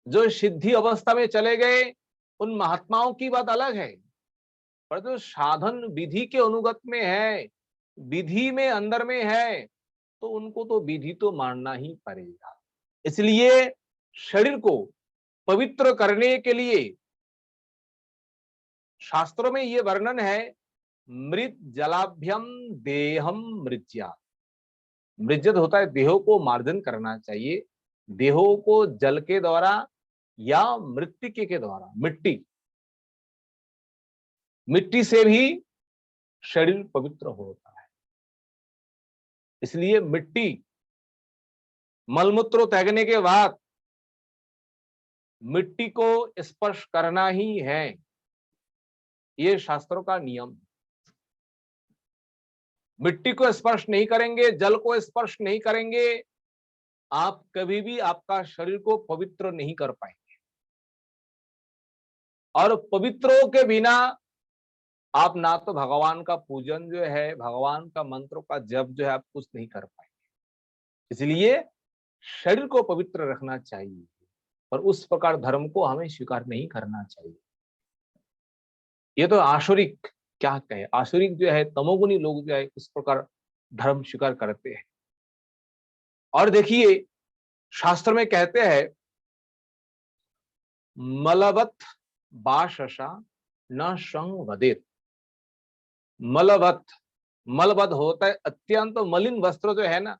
जो सिद्धि अवस्था में चले गए उन महात्माओं की बात अलग है, पर जो साधन विधि के अनुगत में है, विधि में अंदर में है, तो उनको तो विधि तो मानना ही पड़ेगा। इसलिए शरीर को पवित्र करने के लिए शास्त्रों में यह वर्णन है, मृत जलाभ्यम देहम मृज्या। मृज्यत होता है देहों को मार्जन करना चाहिए, देहों को जल के द्वारा या मृत्तिके के द्वारा, मिट्टी से भी शरीर पवित्र होता है। इसलिए मिट्टी मलमूत्र त्यागने के बाद मिट्टी को स्पर्श करना ही है, ये शास्त्रों का नियम। मिट्टी को स्पर्श नहीं करेंगे, जल को स्पर्श नहीं करेंगे, आप कभी भी आपका शरीर को पवित्र नहीं कर पाएंगे। और पवित्रों के बिना आप ना तो भगवान का पूजन जो है, भगवान का मंत्रों का जप जो है, आप कुछ नहीं कर पाएंगे। इसलिए शरीर को पवित्र रखना चाहिए, और उस प्रकार धर्म को हमें स्वीकार नहीं करना चाहिए। ये तो आसुरिक, क्या कहे, आसुरिक जो है, तमोगुनी लोग जो है इस प्रकार धर्म स्वीकार करते हैं। और देखिए, शास्त्र में कहते हैं, मलवत बाशसा न संवदेत। मलवत होता है अत्यंत मलिन वस्त्र जो है ना,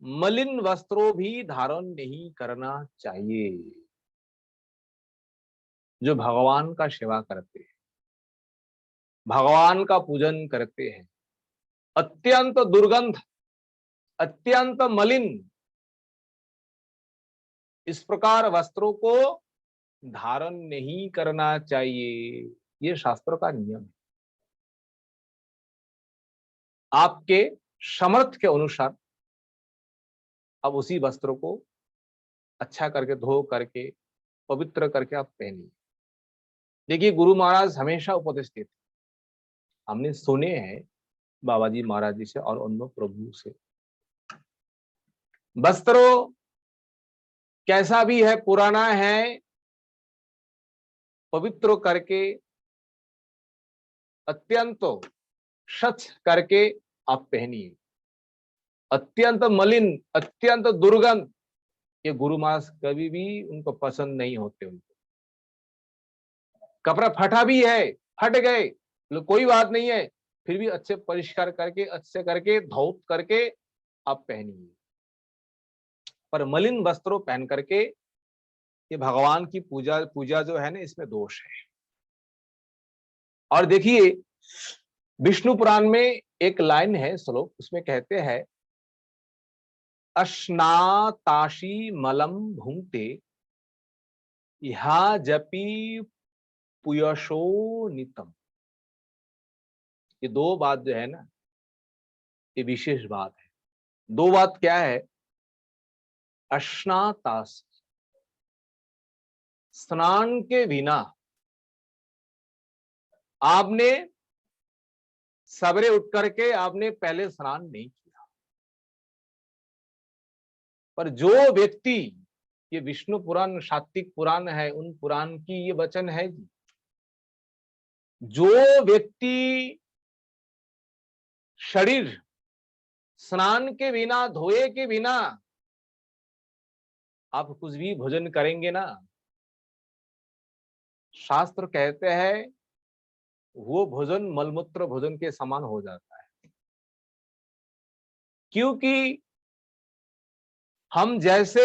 मलिन वस्त्रों भी धारण नहीं करना चाहिए। जो भगवान का सेवा करते हैं, भगवान का पूजन करते हैं, अत्यंत दुर्गंध, अत्यंत मलिन इस प्रकार वस्त्रों को धारण नहीं करना चाहिए, ये शास्त्रों का नियम है। आपके समर्थ के अनुसार आप उसी वस्त्र को अच्छा करके धो करके पवित्र करके आप पहनिए। देखिए गुरु महाराज हमेशा उपदेश देते, हमने सुने हैं बाबा जी महाराज जी से और उन प्रभु से। वस्त्रों कैसा भी है, पुराना है, पवित्र करके अत्यंत स्वच्छ करके आप पहनिए। अत्यंत मलिन, अत्यंत दुर्गंध, ये गुरु महाराज कभी भी उनको पसंद नहीं होते। उनको कपड़ा फटा भी है, फट गए, कोई बात नहीं है, फिर भी अच्छे परिष्कार करके अच्छे करके धौत करके आप पहनिए। पर मलिन वस्त्रों पहन करके ये भगवान की पूजा जो है ना, इसमें दोष है। और देखिए विष्णु पुराण में एक लाइन है, श्लोक, उसमें कहते हैं अश्नाताशी मलम भुंक्ते यहा जपी पुयशो नितम। ये दो बात जो है ना, ये विशेष बात है। दो बात क्या है? अश्नाताश, स्नान के बिना आपने सवेरे उठ करके आपने पहले स्नान नहीं किया। पर जो व्यक्ति, ये विष्णु पुराण सात्विक पुराण है, उन पुराण की ये वचन है जी, जो व्यक्ति शरीर स्नान के बिना, धोए के बिना आप कुछ भी भोजन करेंगे ना, शास्त्र कहते हैं वो भोजन मलमूत्र भोजन के समान हो जाता है। क्योंकि हम जैसे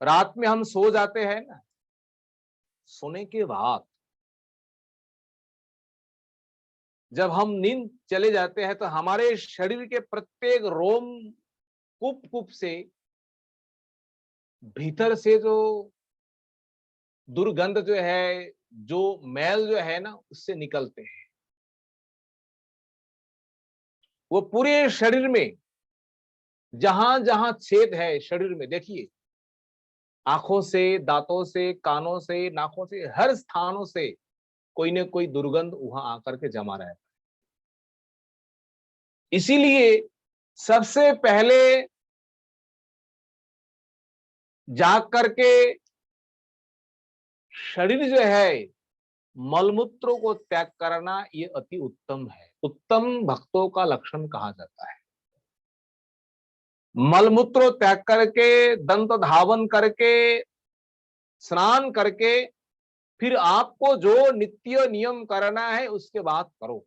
रात में हम सो जाते हैं ना, सोने के बाद जब हम नींद चले जाते हैं तो हमारे शरीर के प्रत्येक रोम कूप कूप से भीतर से जो दुर्गंध जो है, जो मैल जो है ना, उससे निकलते हैं। वो पूरे शरीर में जहां जहां छेद है शरीर में, देखिए आंखों से, दांतों से, कानों से, नाकों से, हर स्थानों से कोई न कोई दुर्गंध वहां आकर के जमा रहता है। इसीलिए सबसे पहले जाग करके शरीर जो है मलमूत्रों को त्याग करना, ये अति उत्तम है, उत्तम भक्तों का लक्षण कहा जाता है। मलमूत्र त्याग करके, दंत धावन करके, स्नान करके, फिर आपको जो नित्य नियम करना है उसके बाद करो।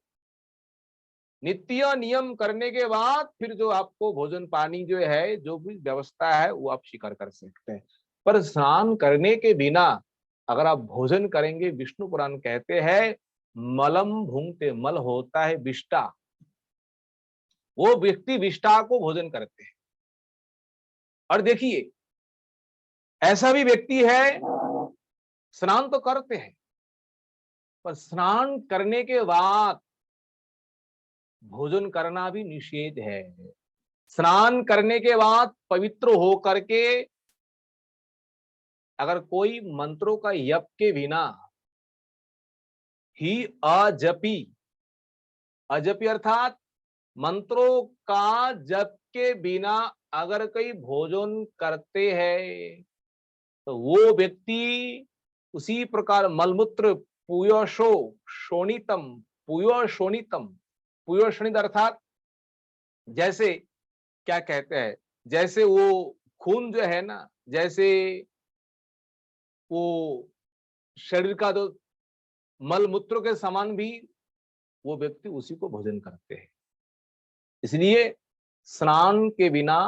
नित्य नियम करने के बाद फिर जो आपको भोजन पानी जो है, जो भी व्यवस्था है, वो आप स्वीकार कर सकते हैं। पर स्नान करने के बिना अगर आप भोजन करेंगे, विष्णु पुराण कहते हैं मलम भुंक्ते, मल होता है विष्टा, वो व्यक्ति विष्टा को भोजन करते हैं। और देखिए ऐसा भी व्यक्ति है, स्नान तो करते हैं पर स्नान करने के बाद भोजन करना भी निषेध है। स्नान करने के बाद पवित्र हो करके अगर कोई मंत्रों का जप के बिना ही अजपी, अजपी अर्थात मंत्रों का जप के बिना अगर कोई भोजन करते हैं तो वो व्यक्ति उसी प्रकार मलमूत्र पुयोशो शोणितम, पुयोशोणितम, पुयोशोणित अर्थात जैसे क्या कहते हैं, जैसे वो खून जो है ना, जैसे वो शरीर का जो मलमूत्र के समान भी वो व्यक्ति उसी को भोजन करते हैं। इसलिए स्नान के बिना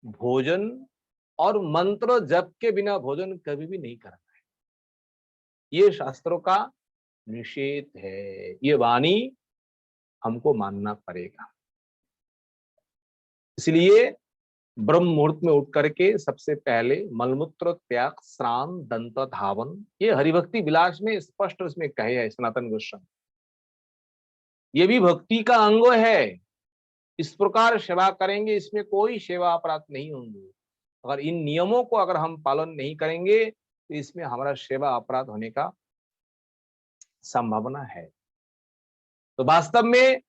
भोजन और मंत्र जप के बिना भोजन कभी भी नहीं करना है, ये शास्त्रों का निषेध है। ये वाणी हमको मानना पड़ेगा। इसलिए ब्रह्म मुहूर्त में उठ करके सबसे पहले मलमूत्र त्याग, स्नान, दंत धावन, ये हरिभक्ति विलास में स्पष्ट उसमें कहे है सनातन गोस्वामी। ये भी भक्ति का अंग है। इस प्रकार सेवा करेंगे, इसमें कोई सेवा अपराध नहीं होंगे। अगर इन नियमों को अगर हम पालन नहीं करेंगे तो इसमें हमारा सेवा अपराध होने का संभावना है। तो वास्तव में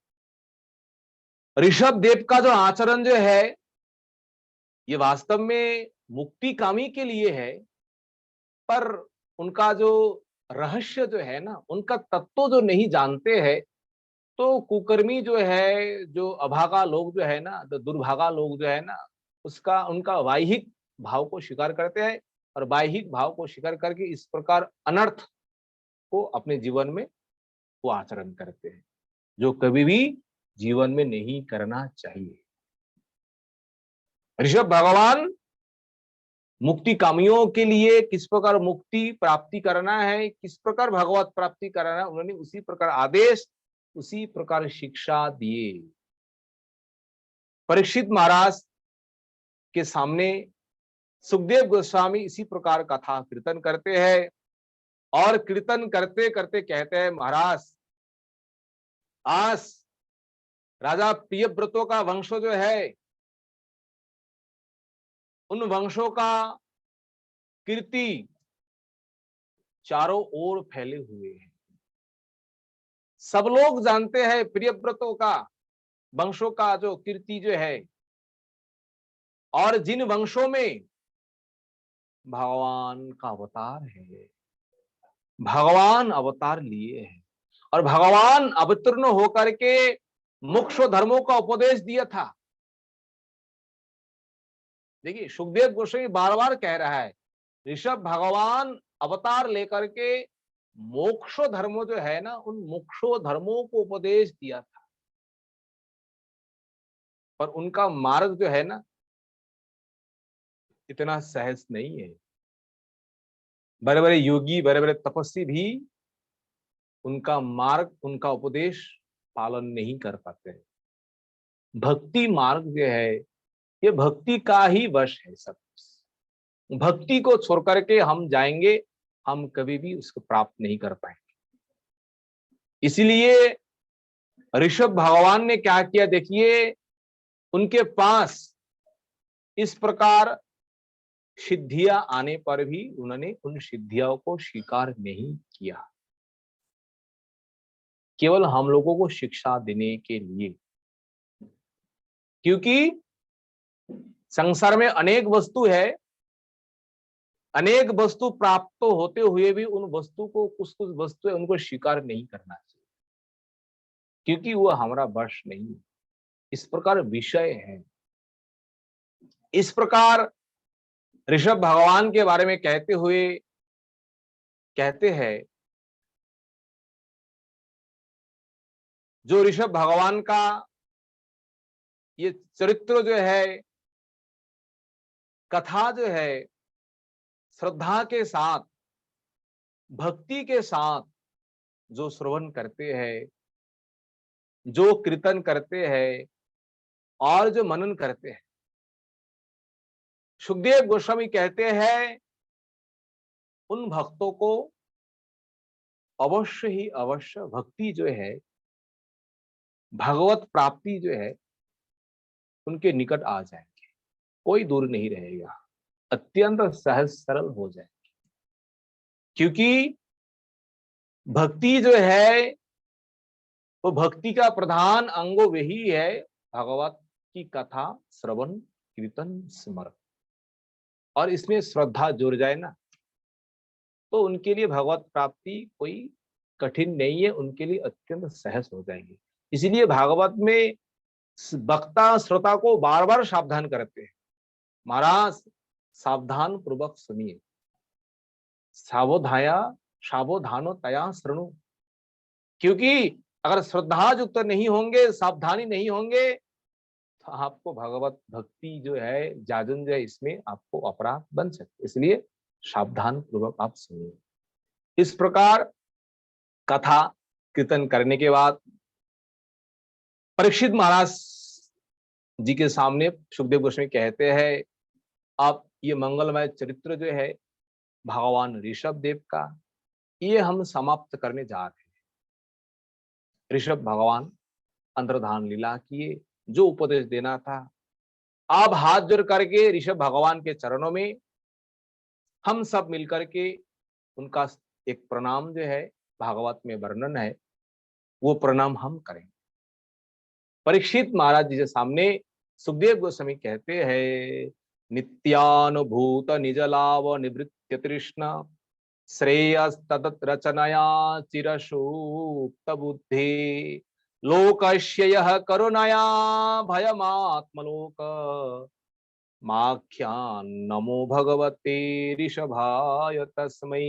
ऋषभ देव का जो आचरण जो है ये वास्तव में मुक्ति कामी के लिए है, पर उनका जो रहस्य जो है ना, उनका तत्व जो नहीं जानते हैं, तो कुकर्मी जो है, जो अभागा लोग जो है ना, तो दुर्भागा लोग जो है ना, उसका उनका वाहिक भाव को स्वीकार करते हैं और वाहिक भाव को स्वीकार करके इस प्रकार अनर्थ को अपने जीवन में वो आचरण करते हैं, जो कभी भी जीवन में नहीं करना चाहिए। ऋषभ भगवान मुक्ति कामियों के लिए किस प्रकार मुक्ति प्राप्ति करना है, किस प्रकार भगवत प्राप्ति करना है, उन्होंने उसी प्रकार आदेश, उसी प्रकार शिक्षा दिए। परीक्षित महाराज के सामने सुखदेव गोस्वामी इसी प्रकार कथा कीर्तन करते हैं और कीर्तन करते करते कहते हैं, महाराज आज राजा प्रियव्रतों का वंश जो है, उन वंशों का कीर्ति चारों ओर फैले हुए हैं। सब लोग जानते हैं प्रियव्रतों का वंशों का जो कीर्ति जो है, और जिन वंशों में भगवान का अवतार है, भगवान अवतार लिए हैं और भगवान अवतीर्ण होकर के मोक्ष धर्मों का उपदेश दिया था। देखिए सुखदेव गोस्वामी बार बार कह रहा है, ऋषभ भगवान अवतार लेकर के मोक्ष धर्म जो है ना, उन मोक्ष धर्मों को उपदेश दिया था, पर उनका मार्ग जो है ना इतना सहज नहीं है। बड़े बड़े योगी, बड़े बड़े तपस्वी भी उनका मार्ग, उनका उपदेश पालन नहीं कर पाते। भक्ति मार्ग जो है ये भक्ति का ही वश है। सब भक्ति को छोड़ करके हम जाएंगे, हम कभी भी उसको प्राप्त नहीं कर पाएंगे। इसलिए ऋषभ भगवान ने क्या किया, देखिए उनके पास इस प्रकार सिद्धियां आने पर भी उन्होंने उन सिद्धियों को स्वीकार नहीं किया, केवल हम लोगों को शिक्षा देने के लिए। क्योंकि संसार में अनेक वस्तु है, अनेक वस्तु प्राप्त होते हुए भी उन वस्तु को, कुछ कुछ वस्तु है उनको स्वीकार नहीं करना चाहिए, क्योंकि वो हमारा वश नहीं है। इस प्रकार विषय है। इस प्रकार ऋषभ भगवान के बारे में कहते हुए कहते हैं, जो ऋषभ भगवान का ये चरित्र जो है, कथा जो है, श्रद्धा के साथ, भक्ति के साथ जो श्रवण करते हैं, जो कीर्तन करते हैं और जो मनन करते हैं, सुखदेव गोस्वामी कहते हैं उन भक्तों को अवश्य ही अवश्य भक्ति जो है, भगवत प्राप्ति जो है उनके निकट आ जाएंगे, कोई दूर नहीं रहेगा, अत्यंत सहज सरल हो जाएंगे। क्योंकि भक्ति जो है वो भक्ति का प्रधान अंग वही है, भगवत की कथा श्रवण कीर्तन स्मरण, और इसमें श्रद्धा जुड़ जाए ना तो उनके लिए भगवत प्राप्ति कोई कठिन नहीं है, उनके लिए अत्यंत सहज हो जाएगी। इसलिए भागवत में वक्ता श्रोता को बार बार सावधान करते हैं, महाराज सावधान पूर्वक सुनिए, सावधानो तया शृणु। क्योंकि अगर श्रद्धा युक्त नहीं होंगे, सावधानी नहीं होंगे, तो आपको भगवत भक्ति जो है, जाजन जो है, इसमें आपको अपराध बन सकते। इसलिए सावधान पूर्वक आप सुनिए। इस प्रकार कथा कीर्तन करने के बाद परीक्षित महाराज जी के सामने सुखदेव गोस्वामी कहते हैं, आप ये मंगलमय चरित्र जो है भगवान ऋषभ देव का, ये हम समाप्त करने जा रहे हैं। ऋषभ भगवान अंतर्धान लीला किए, जो उपदेश देना था आप हाथ जोड़ करके ऋषभ भगवान के चरणों में हम सब मिलकर के उनका एक प्रणाम जो है भागवत में वर्णन है, वो प्रणाम हम करेंगे। परीक्षित महाराज जी के सामने सुखदेव गोस्वामी कहते हैं, नित्यानुभूत निजलाव निवृत्य तृष्णा श्रेयस्तत रचनया चिरसूक्त बुद्धि लोकस्य यः करुणया भयमात्मलोक माख्यान नमो भगवते ऋषभाय तस्मै।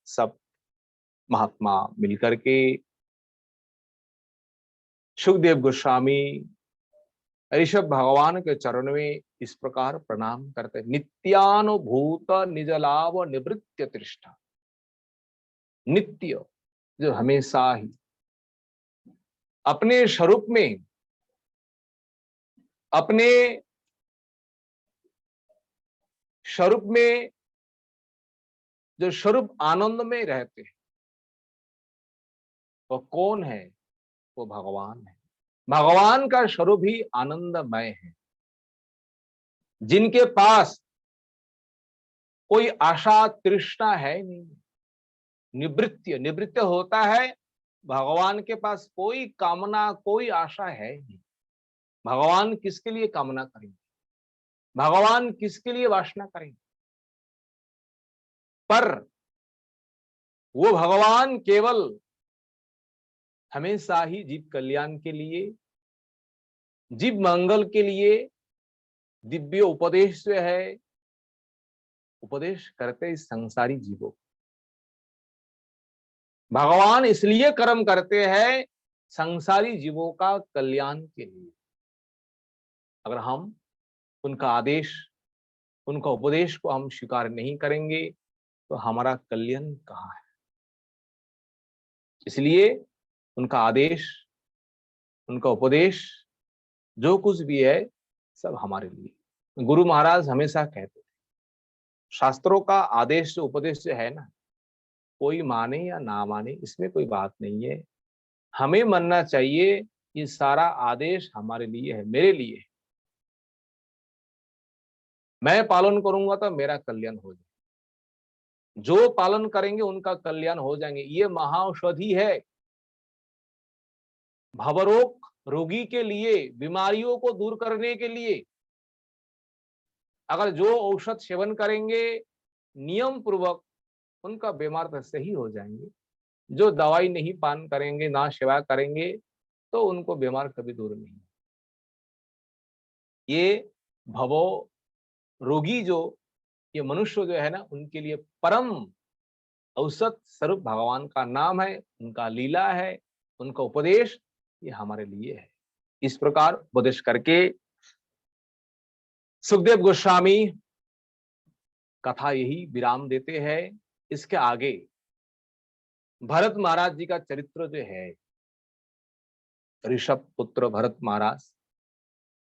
सब महात्मा मिलकर के सुखदेव गोस्वामी ऋषभ भगवान के चरण में इस प्रकार प्रणाम करते, नित्यानुभूत निजलाभ निवृत्य तृष्णा। नित्य जो हमेशा ही अपने स्वरूप में, अपने स्वरूप में जो स्वरूप आनंद में रहते हैं, वो कौन है? वो भगवान है। भगवान का स्वरूप ही आनंदमय है। जिनके पास कोई आशा तृष्णा है नहीं, निवृत्य, निवृत्त होता है भगवान के पास कोई कामना कोई आशा है नहीं। भगवान किसके लिए कामना करेंगे? भगवान किसके लिए वासना करेंगे? पर वो भगवान केवल हमेशा ही जीव कल्याण के लिए, जीव मंगल के लिए दिव्य उपदेश जो है उपदेश करते इस संसारी जीवों। भगवान इसलिए कर्म करते हैं संसारी जीवों का कल्याण के लिए। अगर हम उनका आदेश, उनका उपदेश को हम स्वीकार नहीं करेंगे तो हमारा कल्याण कहाँ है? इसलिए उनका आदेश, उनका उपदेश जो कुछ भी है सब हमारे लिए। गुरु महाराज हमेशा कहते थे, शास्त्रों का आदेश जो उपदेश जो है ना, कोई माने या ना माने इसमें कोई बात नहीं है। हमें मानना चाहिए ये सारा आदेश हमारे लिए है, मेरे लिए है। मैं पालन करूंगा तो मेरा कल्याण हो जाएगा, जो पालन करेंगे उनका कल्याण हो जाएंगे। ये महाऔषधि है भवरोग रोगी के लिए, बीमारियों को दूर करने के लिए। अगर जो औषध सेवन करेंगे नियम पूर्वक, उनका बीमार तो सही हो जाएंगे। जो दवाई नहीं पान करेंगे, ना सेवा करेंगे, तो उनको बीमार कभी दूर नहीं। ये भवो रोगी जो ये मनुष्य जो है ना, उनके लिए परम औषध स्वरूप भगवान का नाम है, उनका लीला है, उनका उपदेश ये हमारे लिए है। इस प्रकार उपदेश करके सुखदेव गोस्वामी कथा यही विराम देते हैं। इसके आगे भरत महाराज जी का चरित्र जो है, ऋषभ पुत्र भरत महाराज,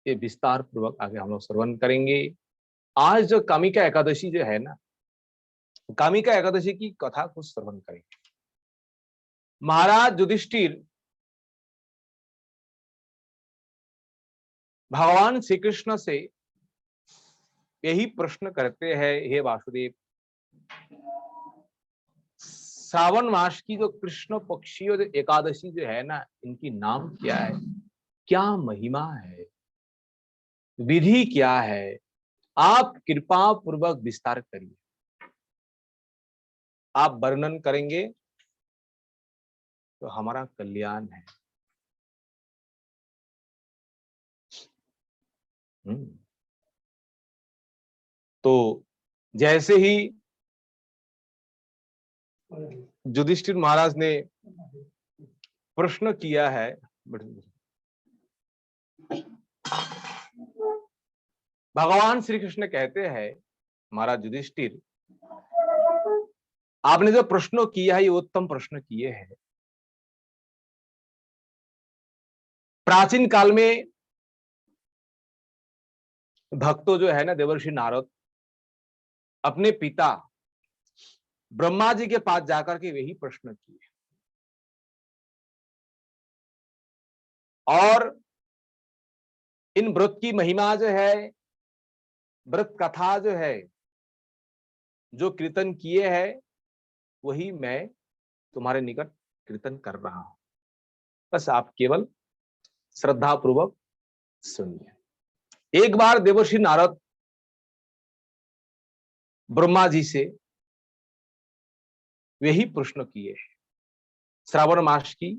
ये विस्तार पूर्वक आगे हम लोग श्रवण करेंगे। आज जो कामिका एकादशी जो है ना, कामिका एकादशी की कथा को श्रवण करेंगे। महाराज युधिष्ठिर भगवान श्री कृष्ण से यही प्रश्न करते हैं, हे वासुदेव, श्रावण मास की जो कृष्ण पक्षी और एकादशी जो है ना, इनकी नाम क्या है, क्या महिमा है, विधि क्या है? आप कृपा पूर्वक विस्तार करिए। आप वर्णन करेंगे तो हमारा कल्याण है। तो जैसे ही युधिष्ठिर महाराज ने प्रश्न किया है, भगवान श्री कृष्ण कहते हैं, महाराज युधिष्ठिर, आपने जो प्रश्न किया है ये उत्तम प्रश्न किए हैं। प्राचीन काल में भक्तों जो है ना, देवर्षि नारद अपने पिता ब्रह्मा जी के पास जाकर के वही प्रश्न किए, और इन व्रत की महिमा जो है, व्रत कथा जो है, जो कीर्तन किए हैं, वही मैं तुम्हारे निकट कीर्तन कर रहा हूं। बस आप केवल श्रद्धा पूर्वक सुनिए। एक बार देवर्षि नारद ब्रह्मा जी से वही प्रश्न किए, श्रावण मास की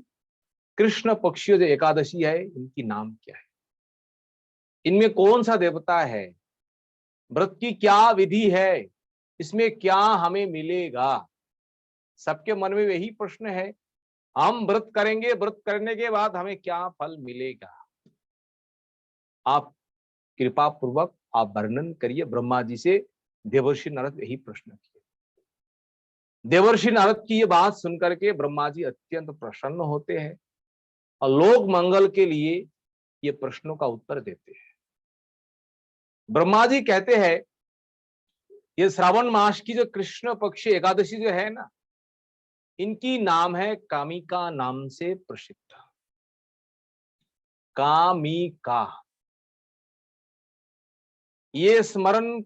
कृष्ण पक्षीय जो एकादशी है, इनकी नाम क्या है, इनमें कौन सा देवता है, व्रत की क्या विधि है, इसमें क्या हमें मिलेगा। सबके मन में यही प्रश्न है, हम व्रत करेंगे, व्रत करने के बाद हमें क्या फल मिलेगा। आप कृपा पूर्वक आप वर्णन करिए। ब्रह्मा जी से देवर्षि नारद यही प्रश्न किए। देवर्षि नारद की ये बात सुनकर के ब्रह्मा जी अत्यंत प्रसन्न होते हैं और लोक मंगल के लिए ये प्रश्नों का उत्तर देते हैं। ब्रह्मा जी कहते हैं, ये श्रावण मास की जो कृष्ण पक्ष एकादशी जो है ना, इनकी नाम है कामिका नाम से प्रसिद्ध। कामिका, ये स्मरण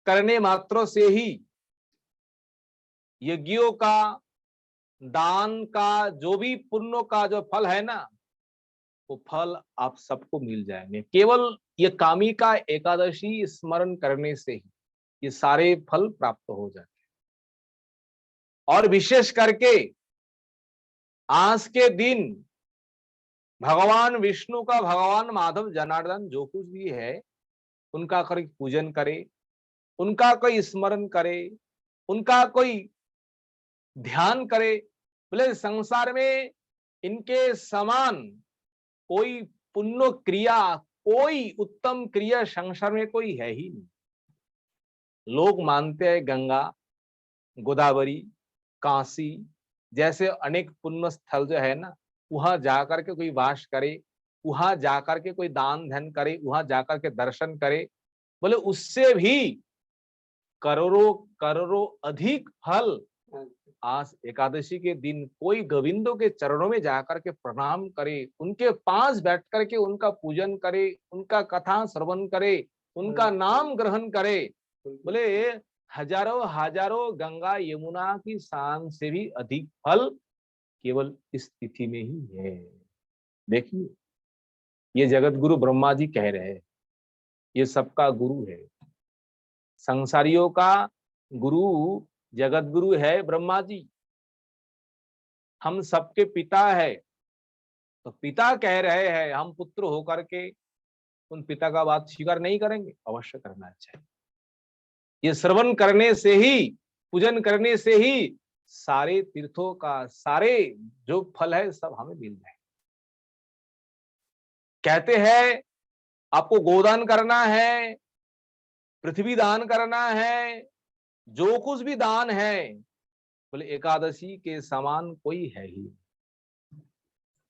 करने मात्र से ही यज्ञों का, दान का, जो भी पुण्यों का जो फल है ना, वो फल आप सबको मिल जाएंगे। केवल ये कामिका एकादशी स्मरण करने से ही ये सारे फल प्राप्त हो जाते हैं। और विशेष करके आज के दिन भगवान विष्णु का, भगवान माधव जनार्दन जो कुछ भी है, उनका कोई पूजन करे, उनका कोई स्मरण करे, उनका कोई ध्यान करे। बोले संसार में इनके समान कोई पुण्य क्रिया, कोई उत्तम क्रिया संसार में कोई है ही नहीं। लोग मानते हैं गंगा, गोदावरी, काशी जैसे अनेक पुण्य स्थल जो है ना, वहां जाकर के कोई वास करे, वहां जाकर के कोई दान धन करे, वहां जाकर के दर्शन करे, बोले उससे भी करोड़ों करोड़ों अधिक फल आज एकादशी के दिन कोई गोविंदों के चरणों में जाकर के प्रणाम करे, उनके पास बैठ करके उनका पूजन करे, उनका कथा श्रवण करे, उनका नाम ग्रहण करे। बोले हजारों हजारों गंगा यमुना की शान से भी अधिक फल केवल इस तिथि में ही है। देखिए, ये जगत गुरु ब्रह्मा जी कह रहे हैं, ये सबका गुरु है, संसारियों का गुरु जगत गुरु है ब्रह्मा जी, हम सबके पिता है। तो पिता कह रहे हैं, हम पुत्र होकर के उन पिता का बात स्वीकार नहीं करेंगे? अवश्य करना चाहिए। ये श्रवण करने से ही, पूजन करने से ही सारे तीर्थों का, सारे जो फल है सब हमें मिल जाए। कहते हैं आपको गोदान करना है, पृथ्वी दान करना है, जो कुछ भी दान है, बोले एकादशी के समान कोई है ही।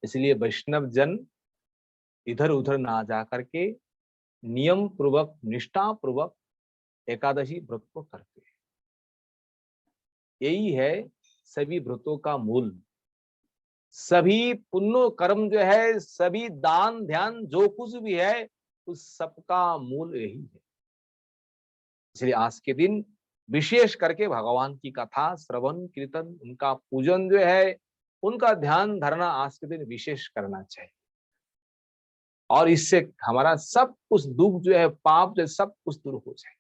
इसलिए वैष्णव जन इधर उधर ना जा करके नियम पूर्वक, निष्ठा पूर्वक एकादशी व्रत को करते हैं। यही है सभी व्रतों का मूल। सभी पुण्य कर्म जो है, सभी दान ध्यान जो कुछ भी है, उस सबका मूल यही है। इसलिए आज के दिन विशेष करके भगवान की कथा श्रवण कीर्तन, उनका पूजन जो है, उनका ध्यान धरना आज के दिन विशेष करना चाहिए। और इससे हमारा सब कुछ दुख जो है, पाप जो है, सब कुछ दूर हो जाए।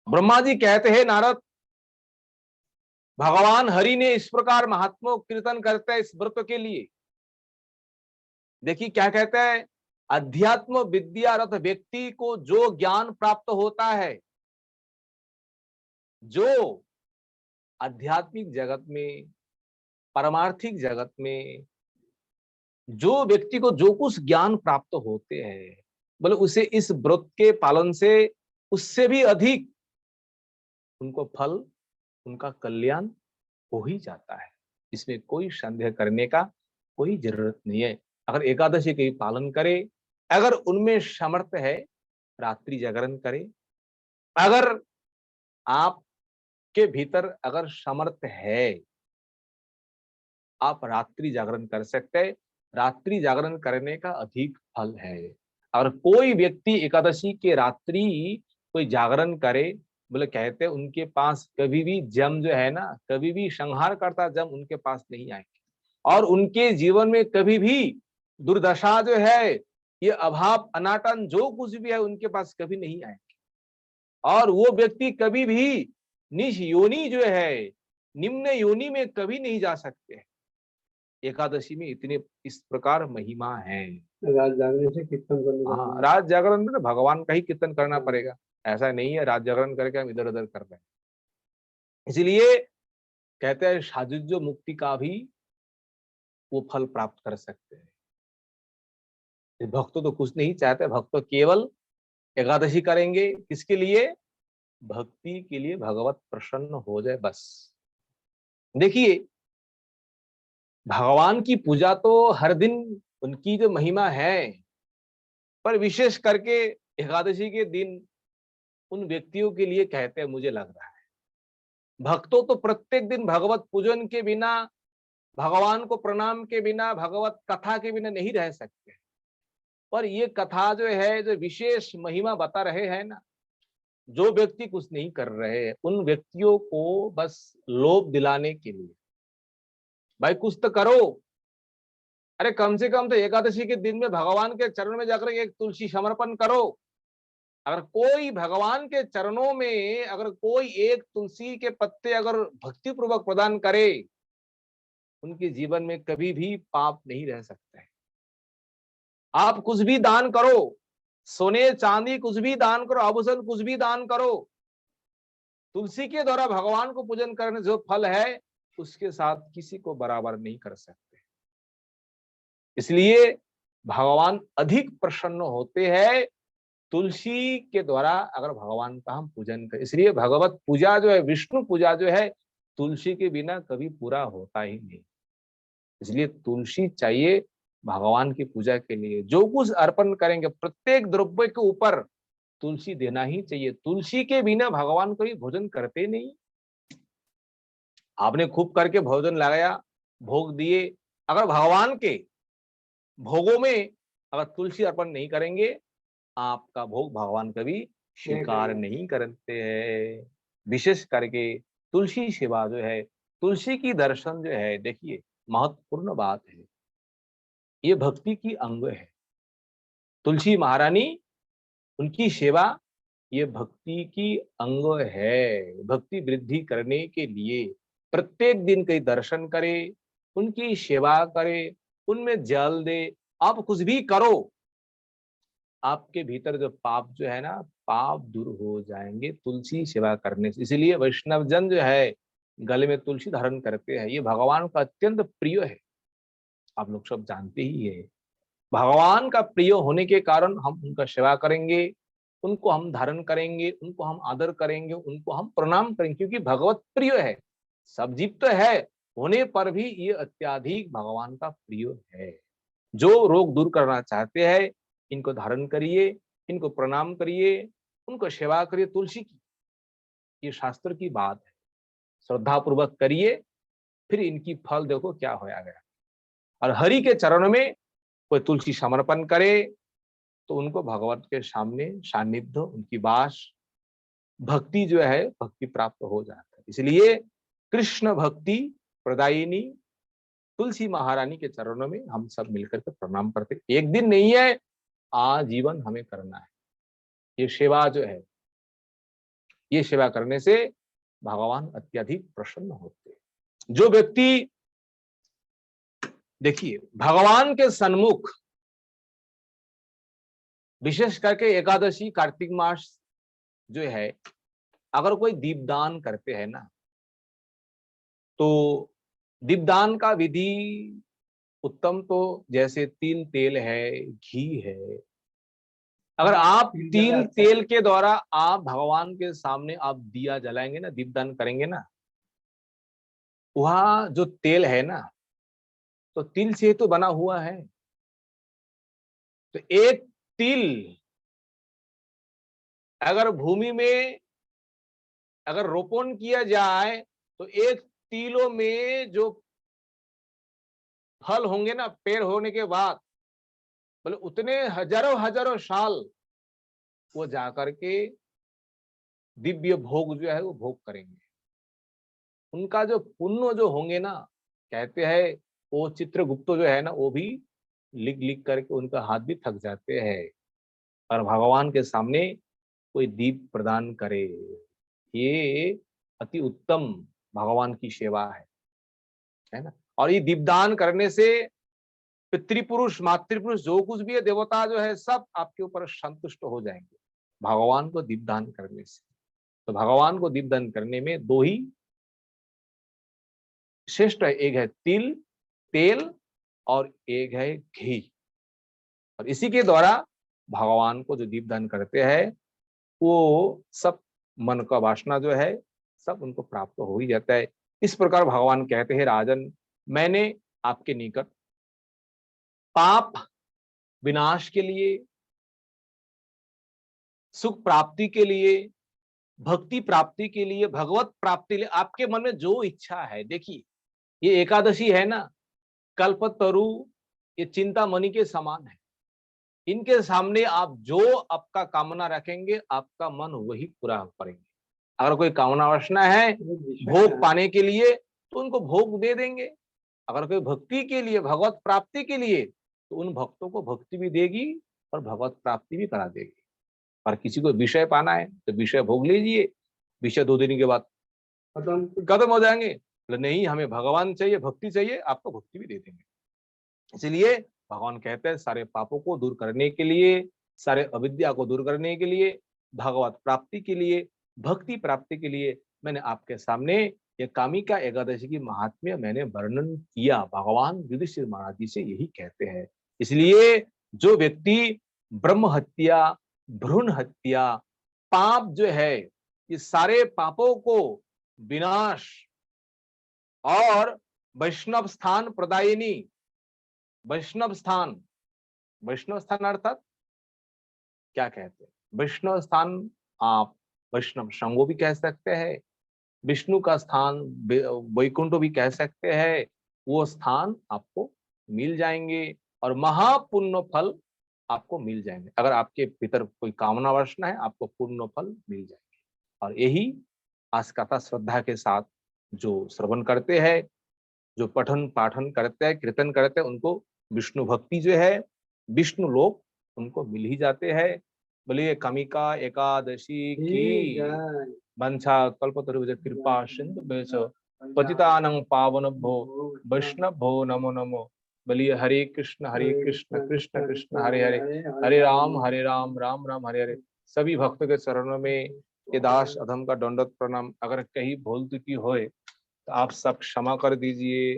ब्रह्मा जी कहते हैं, नारद, भगवान हरि ने इस प्रकार महात्मा कीर्तन करते हैं इस व्रत के लिए। देखिए क्या कहते हैं, अध्यात्म विद्यारत व्यक्ति को जो ज्ञान प्राप्त होता है, जो आध्यात्मिक जगत में, परमार्थिक जगत में जो व्यक्ति को जो कुछ ज्ञान प्राप्त होते हैं, बोले उसे इस व्रत के पालन से उससे भी अधिक उनको फल, उनका कल्याण हो ही जाता है। इसमें कोई संदेह करने का कोई जरूरत नहीं है। अगर एकादशी के पालन करे, अगर उनमें सामर्थ्य है, रात्रि जागरण करे। अगर आपके भीतर अगर सामर्थ्य है, आप रात्रि जागरण कर सकते हैं। रात्रि जागरण करने का अधिक फल है। अगर कोई व्यक्ति एकादशी के रात्रि कोई जागरण करे, बोले कहते हैं उनके पास कभी भी जम जो है ना, कभी भी संहार करता जम उनके पास नहीं आएंगे, और उनके जीवन में कभी भी दुर्दशा जो है, ये अभाव अनाटन जो कुछ भी है उनके पास कभी नहीं आएंगे, और वो व्यक्ति कभी भी नीच योनि जो है, निम्न योनि में कभी नहीं जा सकते। एकादशी में इतने इस प्रकार महिमा है। रात जागने से कीर्तन करने हाँ, रात जागरण में तो भगवान का ही कीर्तन करना पड़ेगा, ऐसा नहीं है रात जागरण करके हम इधर उधर कर रहे हैं। इसलिए कहते हैं साजुज्य मुक्ति का भी वो फल प्राप्त कर सकते हैं। भक्त तो कुछ नहीं चाहते, भक्त तो केवल एकादशी करेंगे किसके लिए? भक्ति के लिए, भगवत प्रसन्न हो जाए बस। देखिए भगवान की पूजा तो हर दिन उनकी जो महिमा है, पर विशेष करके एकादशी के दिन उन व्यक्तियों के लिए कहते हैं मुझे लग रहा है भक्तों तो प्रत्येक दिन भगवत पूजन के बिना, भगवान को प्रणाम के बिना, भगवत कथा के बिना नहीं रह सकते, पर ये कथा जो है, जो विशेष महिमा बता रहे हैं ना, जो व्यक्ति कुछ नहीं कर रहे उन व्यक्तियों को बस लोभ दिलाने के लिए, भाई कुछ तो करो, अरे कम से कम तो एकादशी के दिन में भगवान के चरणों में जाकर एक तुलसी समर्पण करो। अगर कोई भगवान के चरणों में अगर कोई एक तुलसी के पत्ते अगर भक्ति पूर्वक प्रदान करे, उनके जीवन में कभी भी पाप नहीं रह सकते। आप कुछ भी दान करो, सोने चांदी कुछ भी दान करो, आभूषण कुछ भी दान करो, तुलसी के द्वारा भगवान को पूजन करने जो फल है उसके साथ किसी को बराबर नहीं कर सकते। इसलिए भगवान अधिक प्रसन्न होते हैं तुलसी के द्वारा अगर भगवान का हम पूजन करें। इसलिए भगवत पूजा जो है, विष्णु पूजा जो है, तुलसी के बिना कभी पूरा होता ही नहीं। इसलिए तुलसी चाहिए भगवान की पूजा के लिए। जो कुछ अर्पण करेंगे प्रत्येक द्रव्य के ऊपर तुलसी देना ही चाहिए। तुलसी के बिना भगवान कभी भोजन करते नहीं। आपने खूब करके भोजन लगाया, भोग दिए, अगर भगवान के भोगों में अगर तुलसी अर्पण नहीं करेंगे, आपका भोग भगवान कभी स्वीकार नहीं करते हैं। विशेष करके तुलसी सेवा जो है, तुलसी की दर्शन जो है, देखिए महत्वपूर्ण बात है, ये भक्ति की अंग है। तुलसी महारानी, उनकी सेवा ये भक्ति की अंग है। भक्ति वृद्धि करने के लिए प्रत्येक दिन कई दर्शन करे, उनकी सेवा करे, उनमें जल दे, आप कुछ भी करो, आपके भीतर जो पाप जो है ना, पाप दूर हो जाएंगे तुलसी सेवा करने से। इसलिए वैष्णव जन जो है गले में तुलसी धारण करते हैं, ये भगवान का अत्यंत प्रिय है। आप लोग सब जानते ही है, भगवान का प्रिय होने के कारण हम उनका सेवा करेंगे, उनको हम धारण करेंगे, उनको हम आदर करेंगे, उनको हम प्रणाम करेंगे, क्योंकि भगवत प्रिय है। सब जीव तो है होने पर भी ये अत्याधिक भगवान का प्रिय है। जो रोग दूर करना चाहते हैं इनको धारण करिए, इनको प्रणाम करिए, उनको सेवा करिए तुलसी की, ये शास्त्र की बात है। श्रद्धा पूर्वक करिए, फिर इनकी फल देखो क्या होया गया। और हरि के चरणों में कोई तुलसी समर्पण करे तो उनको भगवत के सामने सानिध्य, उनकी वास, भक्ति जो है भक्ति प्राप्त हो जाता है। इसलिए कृष्ण भक्ति प्रदायिनी तुलसी महारानी के चरणों में हम सब मिलकर के प्रणाम करते। एक दिन नहीं है, आजीवन हमें करना है। ये सेवा जो है, ये सेवा करने से भगवान अत्यधिक प्रसन्न होते हैं। जो व्यक्ति देखिए भगवान के सन्मुख, विशेष करके एकादशी कार्तिक मास जो है, अगर कोई दीपदान करते हैं ना, तो दीपदान का विधि उत्तम तो जैसे तिल तेल है, घी है, अगर आप तिल तेल के द्वारा आप भगवान के सामने आप दिया जलाएंगे ना, दीपदान करेंगे ना, वह जो तेल है ना, तो तिल से तो बना हुआ है, तो एक तिल अगर भूमि में अगर रोपण किया जाए तो एक तिलों में जो फल होंगे ना, पेड़ होने के बाद बोले उतने हजारों हजारों साल वो जाकर के दिव्य भोग जो है वो भोग करेंगे। उनका जो पुण्य जो होंगे ना, कहते हैं वो चित्रगुप्त जो है ना, वो भी लिख लिख करके उनका हाथ भी थक जाते हैं। और भगवान के सामने कोई दीप प्रदान करे, ये अति उत्तम भगवान की सेवा है ना। और ये दीपदान करने से पितृपुरुष मातृपुरुष जो कुछ भी है, देवता जो है, सब आपके ऊपर संतुष्ट हो जाएंगे भगवान को दीपदान करने से। तो भगवान को दीपदान करने में दो ही श्रेष्ठ है, एक है तिल तेल और एक है घी। और इसी के द्वारा भगवान को जो दीपदान करते हैं वो सब मन का वासना जो है सब उनको प्राप्त हो ही जाता है। इस प्रकार भगवान कहते हैं, राजन मैंने आपके निकट पाप विनाश के लिए, सुख प्राप्ति के लिए, भक्ति प्राप्ति के लिए, भगवत प्राप्ति के लिए, आपके मन में जो इच्छा है, देखिए ये एकादशी है ना, कल्पतरु ये चिंतामणि के समान है। इनके सामने आप जो आपका कामना रखेंगे आपका मन वही पूरा करेंगे। अगर कोई कामना वासना है भोग पाने के लिए तो उनको भोग दे देंगे, अगर कोई भक्ति के लिए, भगवत प्राप्ति के लिए, तो उन भक्तों को भक्ति भी देगी और भगवत प्राप्ति भी करा देगी। और किसी को विषय पाना है तो विषय भोग लीजिए, विषय 2 दिन के बाद खत्म हो जाएंगे। नहीं, हमें भगवान चाहिए, भक्ति चाहिए, आपको भक्ति भी दे देंगे। इसलिए भगवान कहते हैं सारे पापों को दूर करने के लिए, सारे अविद्या को दूर करने के लिए, भगवत प्राप्ति के लिए, भक्ति प्राप्ति के लिए मैंने आपके सामने ये कामिका एकादशी की महात्म्य मैंने वर्णन किया। भगवान युधिष्ठिर महाराज जी से यही कहते हैं। इसलिए जो व्यक्ति ब्रह्म हत्या, भ्रूण हत्या, पाप जो है, ये सारे पापों को विनाश और वैष्णव स्थान प्रदायिनी, वैष्णव स्थान अर्थात क्या कहते हैं, वैष्णव स्थान आप वैष्णव शंगो भी कह सकते हैं, विष्णु का स्थान वैकुंठ भी कह सकते हैं। वो स्थान आपको मिल जाएंगे और महापुण्य फल आपको मिल जाएंगे। अगर आपके भीतर कोई कामना वासना है आपको पुण्य फल मिल जाएंगे। और यही आस्था श्रद्धा के साथ जो श्रवण करते हैं, जो पठन पाठन करते हैं, कीर्तन करते हैं, उनको विष्णु भक्ति जो है, विष्णु लोक उनको मिल ही जाते हैं। बोलिए कामिका एकादशी की वंशा कल्पतरुभ्य कृपा सिंधु पतितानं पावनभ्यो वैष्णवभ्यो नमो नमो। बोलिए हरे कृष्ण कृष्ण कृष्ण हरे हरे, हरे राम राम राम हरे हरे। सभी भक्तों के चरणों में ये दास अधम का दंडवत प्रणाम। अगर कहीं भूल चुकी होए तो आप सब क्षमा कर दीजिए।